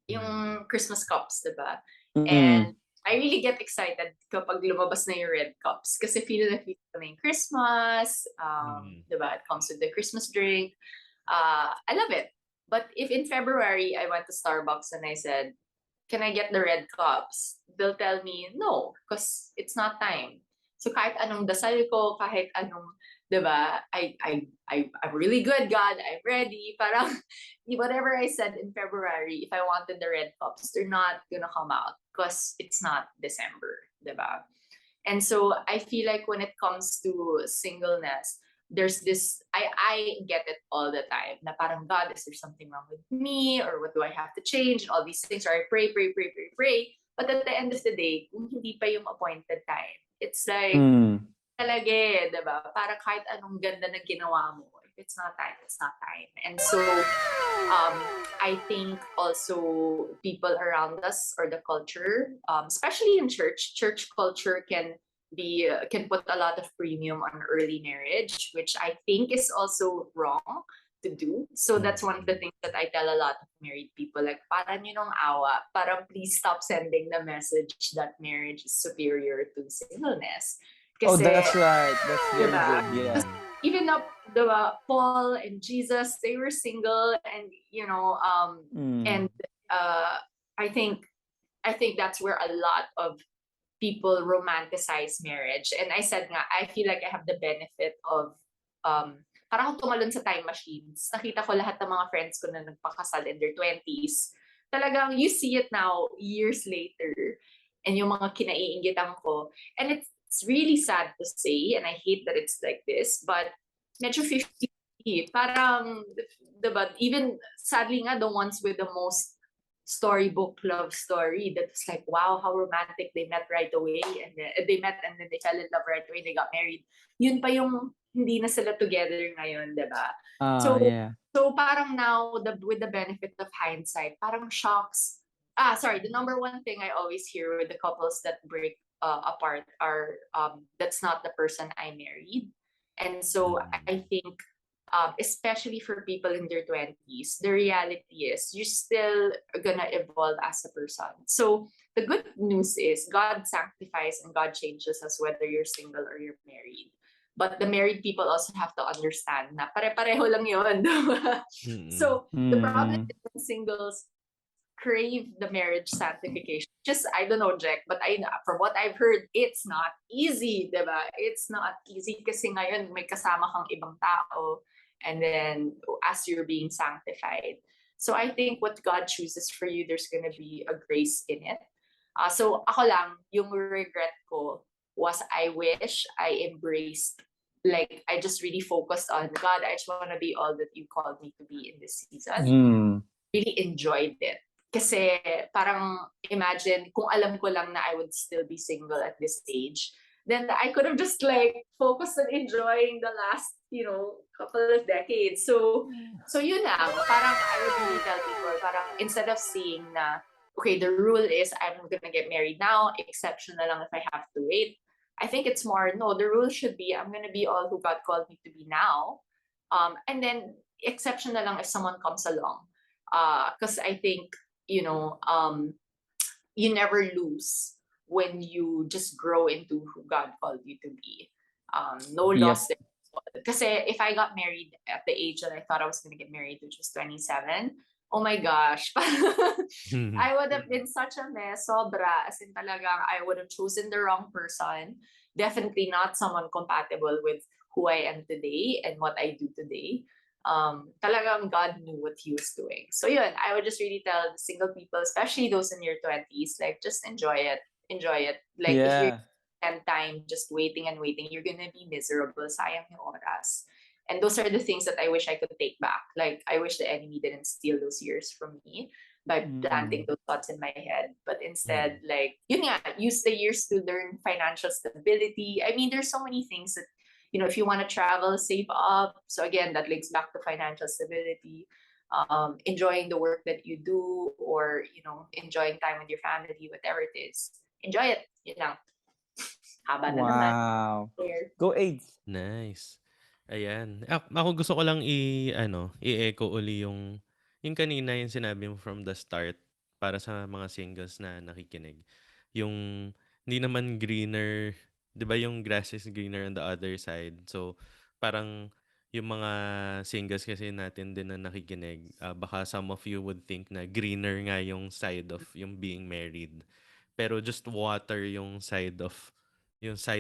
[SPEAKER 3] Yung Christmas cups, diba? And
[SPEAKER 2] Mm.
[SPEAKER 3] I really get excited kapag lumabas na yung red cups kasi feel na yung Christmas, diba? It comes with the Christmas drink. I love it. But if in February I went to Starbucks and I said, can I get the red cups? They'll tell me no, because it's not time. So kahit anong dasal ko, kahit anong, diba, I'm really good, God, I'm ready. Parang, whatever I said in February, if I wanted the red cups, they're not gonna come out because it's not December, diba? And so I feel like when it comes to singleness, there's this, I get it all the time na parang, God, is there something wrong with me, or what do I have to change, and all these things, or I pray. But at the end of the day, kung hindi pa yung appointed time, it's like talaga eh, diba? Para kahit anong ganda na ginawa mo, if it's not time, it's not time. And so I think also people around us or the culture, especially in church culture can put a lot of premium on early marriage, which I think is also wrong to do. So that's one of the things that I tell a lot of married people, like, parang yun ang awa, parang please stop sending the message that marriage is superior to singleness.
[SPEAKER 2] Oh,
[SPEAKER 3] Kasi,
[SPEAKER 2] that's right. That's very
[SPEAKER 3] diba?
[SPEAKER 2] good. Yeah.
[SPEAKER 3] Even up Paul and Jesus, they were single, and and I think that's where a lot of people romanticize marriage. And I said nga, I feel like I have the benefit of parang akong tumalon sa time machines. Nakita ko lahat ng mga friends ko na nagpakasal in their 20s. Talagang you see it now years later, and yung mga kinaiinggitan ko, and it's really sad to say, and I hate that it's like this, but medyo 50, parang, diba, even sadly nga the ones with the most storybook love story that was like, wow, how romantic, they met right away, and then they fell in love right away, they got married. Yun pa yung hindi na sila together ngayon, diba? So
[SPEAKER 2] Yeah.
[SPEAKER 3] so parang now, with the benefit of hindsight, parang shocks. The number one thing I always hear with the couples that break apart are, that's not the person I married. And so I think, especially for people in their 20s, the reality is you're still gonna evolve as a person. So the good news is God sanctifies and God changes us whether you're single or you're married. But the married people also have to understand na pare-pareho lang yun. So the problem is when singles crave the marriage sanctification. Just, I don't know, Jack, but from what I've heard, it's not easy, diba? It's not easy kasi ngayon may kasama kang ibang tao, and then as you're being sanctified. So I think what God chooses for you, there's gonna be a grace in it. So ako lang, yung regret ko was I wish I embraced, like I just really focused on God, I just want to be all that you called me to be in this season. Really enjoyed it. Kasi parang imagine kung alam ko lang na I would still be single at this age, then I could have just like focused on enjoying the last, couple of decades. So yun lang, parang I would really tell people, parang instead of seeing na, okay, the rule is I'm gonna get married now, exception na lang if I have to wait. I think it's more, no, the rule should be I'm gonna be all who God called me to be now. And then exception na lang if someone comes along. Because I think, you never lose when you just grow into who God called you to be. No loss there. Kasi if I got married at the age that I thought I was going to get married, which was 27, oh my gosh, I would have been such a mess, sobra. As in talagang, I would have chosen the wrong person. Definitely not someone compatible with who I am today and what I do today. Talagang God knew what he was doing. So yun, I would just really tell the single people, especially those in your 20s, like just enjoy it. Like if you spend time just waiting and waiting, you're gonna be miserable. Sayang yung oras. And those are the things that I wish I could take back. Like I wish the enemy didn't steal those years from me by planting those thoughts in my head. But instead, like, use the years to learn financial stability. I mean, there's so many things that, if you want to travel, save up. So again, that links back to financial stability. Enjoying the work that you do, or, enjoying time with your family, whatever it is. Enjoy it. Haba na naman.
[SPEAKER 2] Wow. Go AIDS.
[SPEAKER 1] Nice. Ayan. Ako gusto ko lang i-echo uli yung kanina yung sinabi mo from the start para sa mga singles na nakikinig. Yung hindi naman greener, 'di ba yung grass is greener on the other side. So parang yung mga singles kasi natin din na nakikinig, baka some of you would think na greener nga yung side of yung being married. Pero just water yung side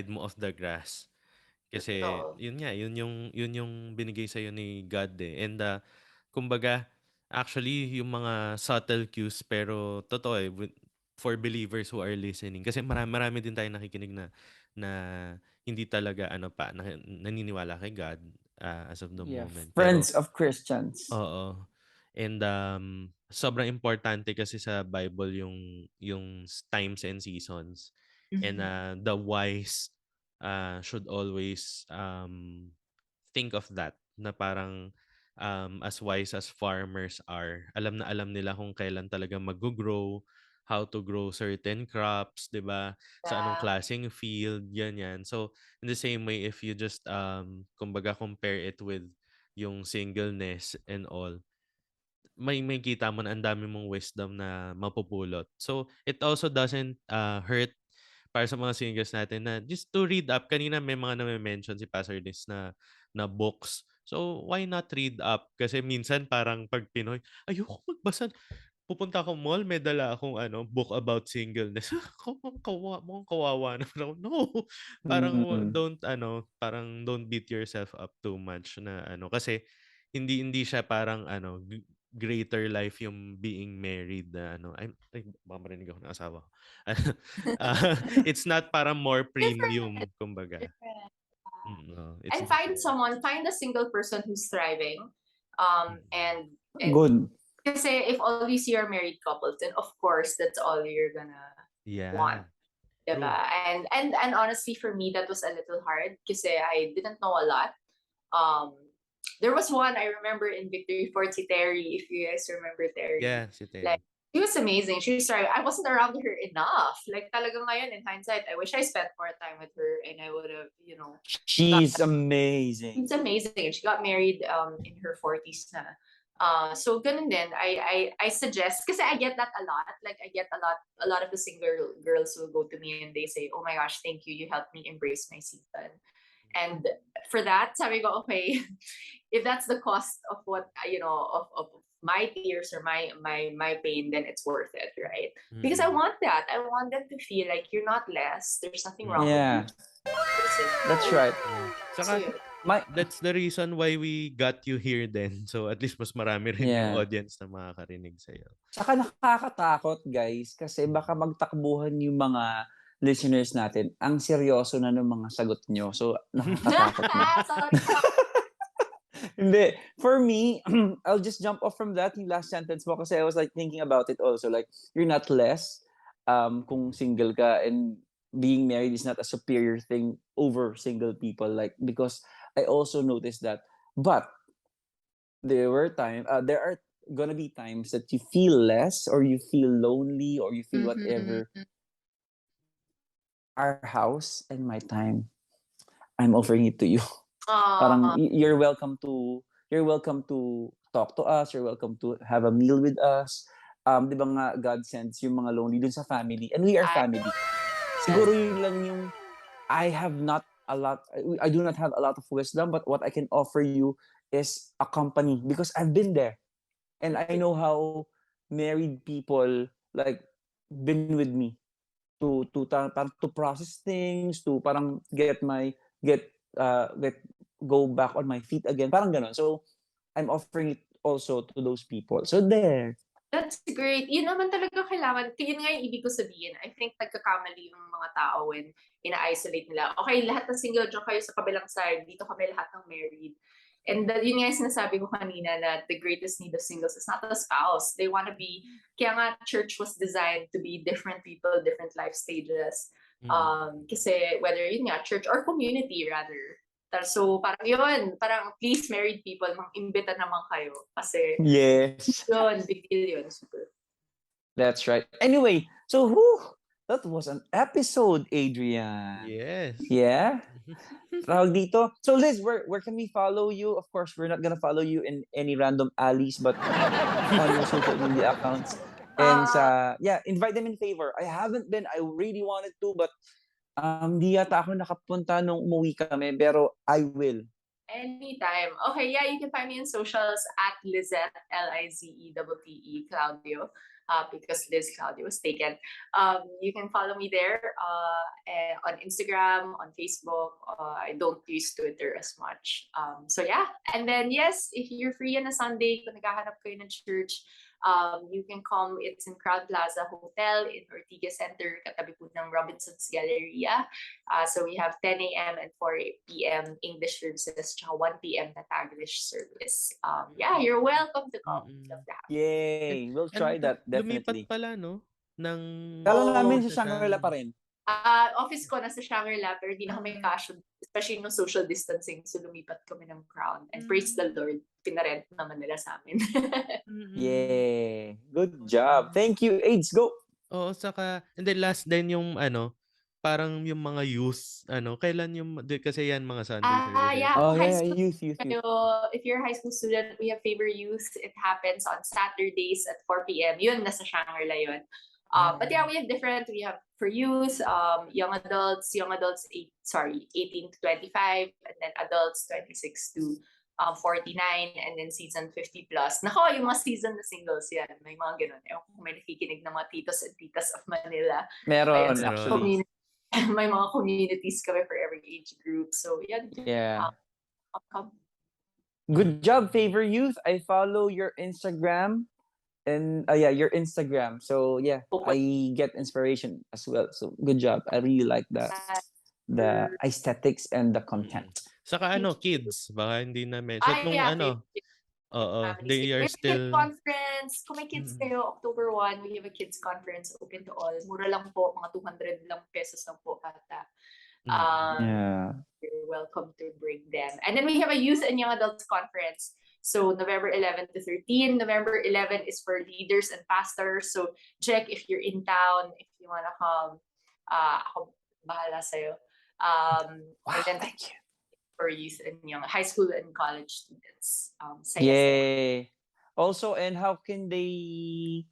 [SPEAKER 1] mo of the grass. Kasi yun nga, yun yung binigay sa ni God eh. And kumbaga actually yung mga subtle cues, pero totoo eh, for believers who are listening, kasi marami din tayo nakikinig na hindi talaga naniniwala kay God as of the moment.
[SPEAKER 2] Friends of Christians.
[SPEAKER 1] Oo. And sobrang importante kasi sa Bible yung times and seasons. And the wise should always think of that, na parang as wise as farmers are, alam na alam nila kung kailan talaga mag-grow, how to grow certain crops, 'di ba? Sa anong klaseng field, ganyan. So in the same way, if you just kumbaga compare it with yung singleness and all, may kita mo na ang dami mong wisdom na mapupulot. So it also doesn't hurt para sa mga singles natin na just to read up. Kanina may mga na-mention si Pastor Liz na books. So why not read up? Kasi minsan parang pag Pinoy, ayoko magbasa. Pupunta akong mall, may dala akong book about singleness. Mukhang kawawa naman ako. No. Parang don't beat yourself up too much na kasi hindi siya parang greater life yung being married na ay baka marinig ako ng asawa ko. It's not parang more premium, kumbaga. It's
[SPEAKER 3] And find a single person who's thriving, and
[SPEAKER 2] good.
[SPEAKER 3] Kasi if all you see are married couples, then of course that's all you're gonna want.
[SPEAKER 1] Yeah.
[SPEAKER 3] Diba?
[SPEAKER 1] True.
[SPEAKER 3] And honestly, for me, that was a little hard kasi I didn't know a lot. Um, there was one I remember in Victory Fort, si Terry, if you guys remember Terry.
[SPEAKER 1] Yeah, si
[SPEAKER 3] Like,
[SPEAKER 1] Terry.
[SPEAKER 3] she was amazing. She was sorry, I wasn't around her enough. Like, talaga ngayon, in hindsight, I wish I spent more time with her and I would have,
[SPEAKER 2] She's amazing.
[SPEAKER 3] it's amazing. She got married in her 40s na. So ganun din. I suggest kasi I get that a lot. Like I get a lot of the single girls will go to me and they say, "Oh my gosh, thank you. You helped me embrace my season." And for that, sabi ko, okay, if that's the cost of what of my tears or my pain, then it's worth it, right? Because I want that. I want them to feel like you're not less. There's nothing wrong with you.
[SPEAKER 2] Yeah, that's right.
[SPEAKER 1] Saka,
[SPEAKER 3] So,
[SPEAKER 1] that's the reason why we got you here then. So at least mas marami rin yung
[SPEAKER 2] Yeah.
[SPEAKER 1] audience na makakarinig sa'yo.
[SPEAKER 2] Saka nakakatakot, guys, kasi baka magtakbuhan yung mga listeners natin. Ang seryoso na ng mga sagot nyo. So, nakakatakot na.
[SPEAKER 3] sorry.
[SPEAKER 2] Hindi. For me, I'll just jump off from that, yung last sentence mo, kasi I was like thinking about it also. Like, you're not less kung single ka, and being married is not a superior thing over single people. Like, because I also noticed that. But there are gonna be times that you feel less, or you feel lonely, or you feel whatever. Our house and my time, I'm offering it to you. Parang you're welcome to talk to us, you're welcome to have a meal with us. Di ba nga God sends yung mga lonely dun sa family, and we are family. Siguro yun lang yung I do not have a lot of wisdom, but what I can offer you is a company, because I've been there. And I know how married people like been with me to process things, to parang go back on my feet again, parang ganon. So I'm offering it also to those people. So there.
[SPEAKER 3] That's great. Yun naman talaga kailangan. Yun nga yung ibig ko sabihin. I think nagkakamali yung mga tao when ina-isolate nila. Okay, lahat ng single, dyan kayo sa kabilang side. Dito kami lahat ng married. And yun nga yung sinasabi ko kanina na the greatest need of singles is not a spouse. They want to be, kaya nga church was designed to be different people, different life stages. Kasi whether yun nga, church or community rather. So parang please married people, mang-imbita naman kayo. Kasi
[SPEAKER 2] yes,
[SPEAKER 3] yun, big deal yun. Super.
[SPEAKER 2] That's right. Anyway, so that was an episode, Adrian.
[SPEAKER 1] Yes.
[SPEAKER 2] Yeah. Tawag dito. So Liz, where can we follow you? Of course, we're not gonna follow you in any random alleys, but on your social media accounts. And invite them in favor. I haven't been. I really wanted to, but di yata ako nakapunta nung umuwi kami, pero I will.
[SPEAKER 3] Anytime. Okay, yeah, you can find me on socials at Lizette, Lizette Claudio, because Liz Claudio was taken. You can follow me there on Instagram, on Facebook. I don't use Twitter as much. So yeah, and then yes, if you're free on a Sunday, kung naghahanap kayo ng church, you can come. It's in Crowd Plaza Hotel in Ortigas Center, katabi po ng Robinson's Galleria. So we have 10 a.m. and 4 p.m. English services, tsaka 1 p.m. na Taglish service. Yeah, you're welcome to come. Love that.
[SPEAKER 2] Yay! We'll try that, definitely.
[SPEAKER 1] Lumipat pala, no?
[SPEAKER 2] Kala namin sa Shangri-La pa rin.
[SPEAKER 3] Office ko nasa Shangri-La, pero hindi na kami kasyo, especially no social distancing. So lumipat kami ng Crown. And praise the Lord, pinarent naman nila sa amin.
[SPEAKER 2] Yeah. Good job. Thank you, AIDS. Go!
[SPEAKER 1] Oo, saka, and then last din yung parang yung mga youth, kailan yung, kasi yan mga Sunday services.
[SPEAKER 3] Yeah.
[SPEAKER 2] Oh,
[SPEAKER 3] high
[SPEAKER 2] yeah,
[SPEAKER 3] school,
[SPEAKER 2] youth.
[SPEAKER 3] if you're a high school student, we have Favor Youth. It happens on Saturdays at 4 p.m. Yun, nasa Shangri-La yun. But yeah, we have for youth, young adults 18 to 25, and then adults 26 to 49, and then season 50 plus. Nako, yung mga season na singles yan, may mga ganun. Kung may nakikinig ng mga titos and titas of Manila.
[SPEAKER 2] Meron, actually.
[SPEAKER 3] May mga communities kami for every age group. So yan.
[SPEAKER 2] Yeah. Good job, Favor Youth. I follow your Instagram. And your Instagram. So yeah, I get inspiration as well. So good job. I really like the aesthetics and the content.
[SPEAKER 1] Saka kids, baka hindi na mention. Oo,
[SPEAKER 3] families.
[SPEAKER 1] they
[SPEAKER 3] We
[SPEAKER 1] are
[SPEAKER 3] have a kids
[SPEAKER 1] still
[SPEAKER 3] conference. Kung may kids kayo, October 1, we have a kids conference open to all. Mura lang po, mga 200 lang pesos lang po ata.
[SPEAKER 2] Yeah.
[SPEAKER 3] You're welcome to bring them. And then we have a youth and young adults conference. So November 11 to 13. November 11 is for leaders and pastors. So check if you're in town, if you wanna come. Ako bahala sa'yo.
[SPEAKER 2] Wow,
[SPEAKER 3] And then
[SPEAKER 2] thank you.
[SPEAKER 3] for youth and young high school and college students. Saya-saya.
[SPEAKER 2] Yay. Also, and how can they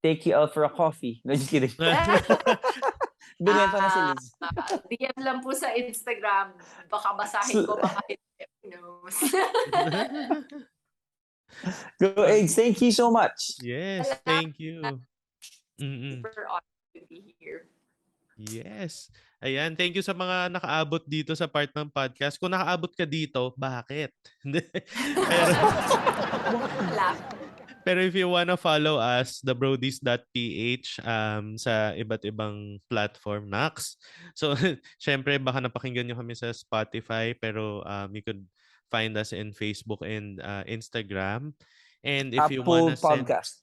[SPEAKER 2] take you out for a coffee? No, just kidding. Binenta na si Liz.
[SPEAKER 3] DM lang po sa Instagram. Baka basahin ko, baka hindi. Who knows?
[SPEAKER 2] Go Eggs, thank you so much.
[SPEAKER 1] Yes, thank you.
[SPEAKER 3] Super honored to be here.
[SPEAKER 1] Yes. Ayan, thank you sa mga nakaabot dito sa part ng podcast. Kung nakaabot ka dito, bakit? pero, pero if you wanna follow us, thebrodies.ph sa iba't ibang platform, Nax. So, syempre, baka napakinggan nyo kami sa Spotify, pero you could find us in Facebook and Instagram. And if you wanna
[SPEAKER 2] Apple Podcast.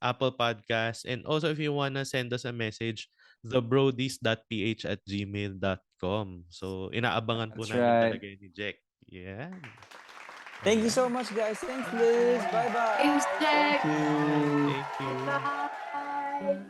[SPEAKER 1] Apple Podcast. And also if you wanna send us a message, thebrodies.ph@gmail.com. So, inaabangan po
[SPEAKER 2] That's
[SPEAKER 1] namin
[SPEAKER 2] right.
[SPEAKER 1] talaga ni Jack. Yeah.
[SPEAKER 2] Thank you so much, guys. Thanks, Liz. Bye-bye.
[SPEAKER 3] Thanks, Jack.
[SPEAKER 2] Thank you.
[SPEAKER 1] Thank you.
[SPEAKER 3] Bye.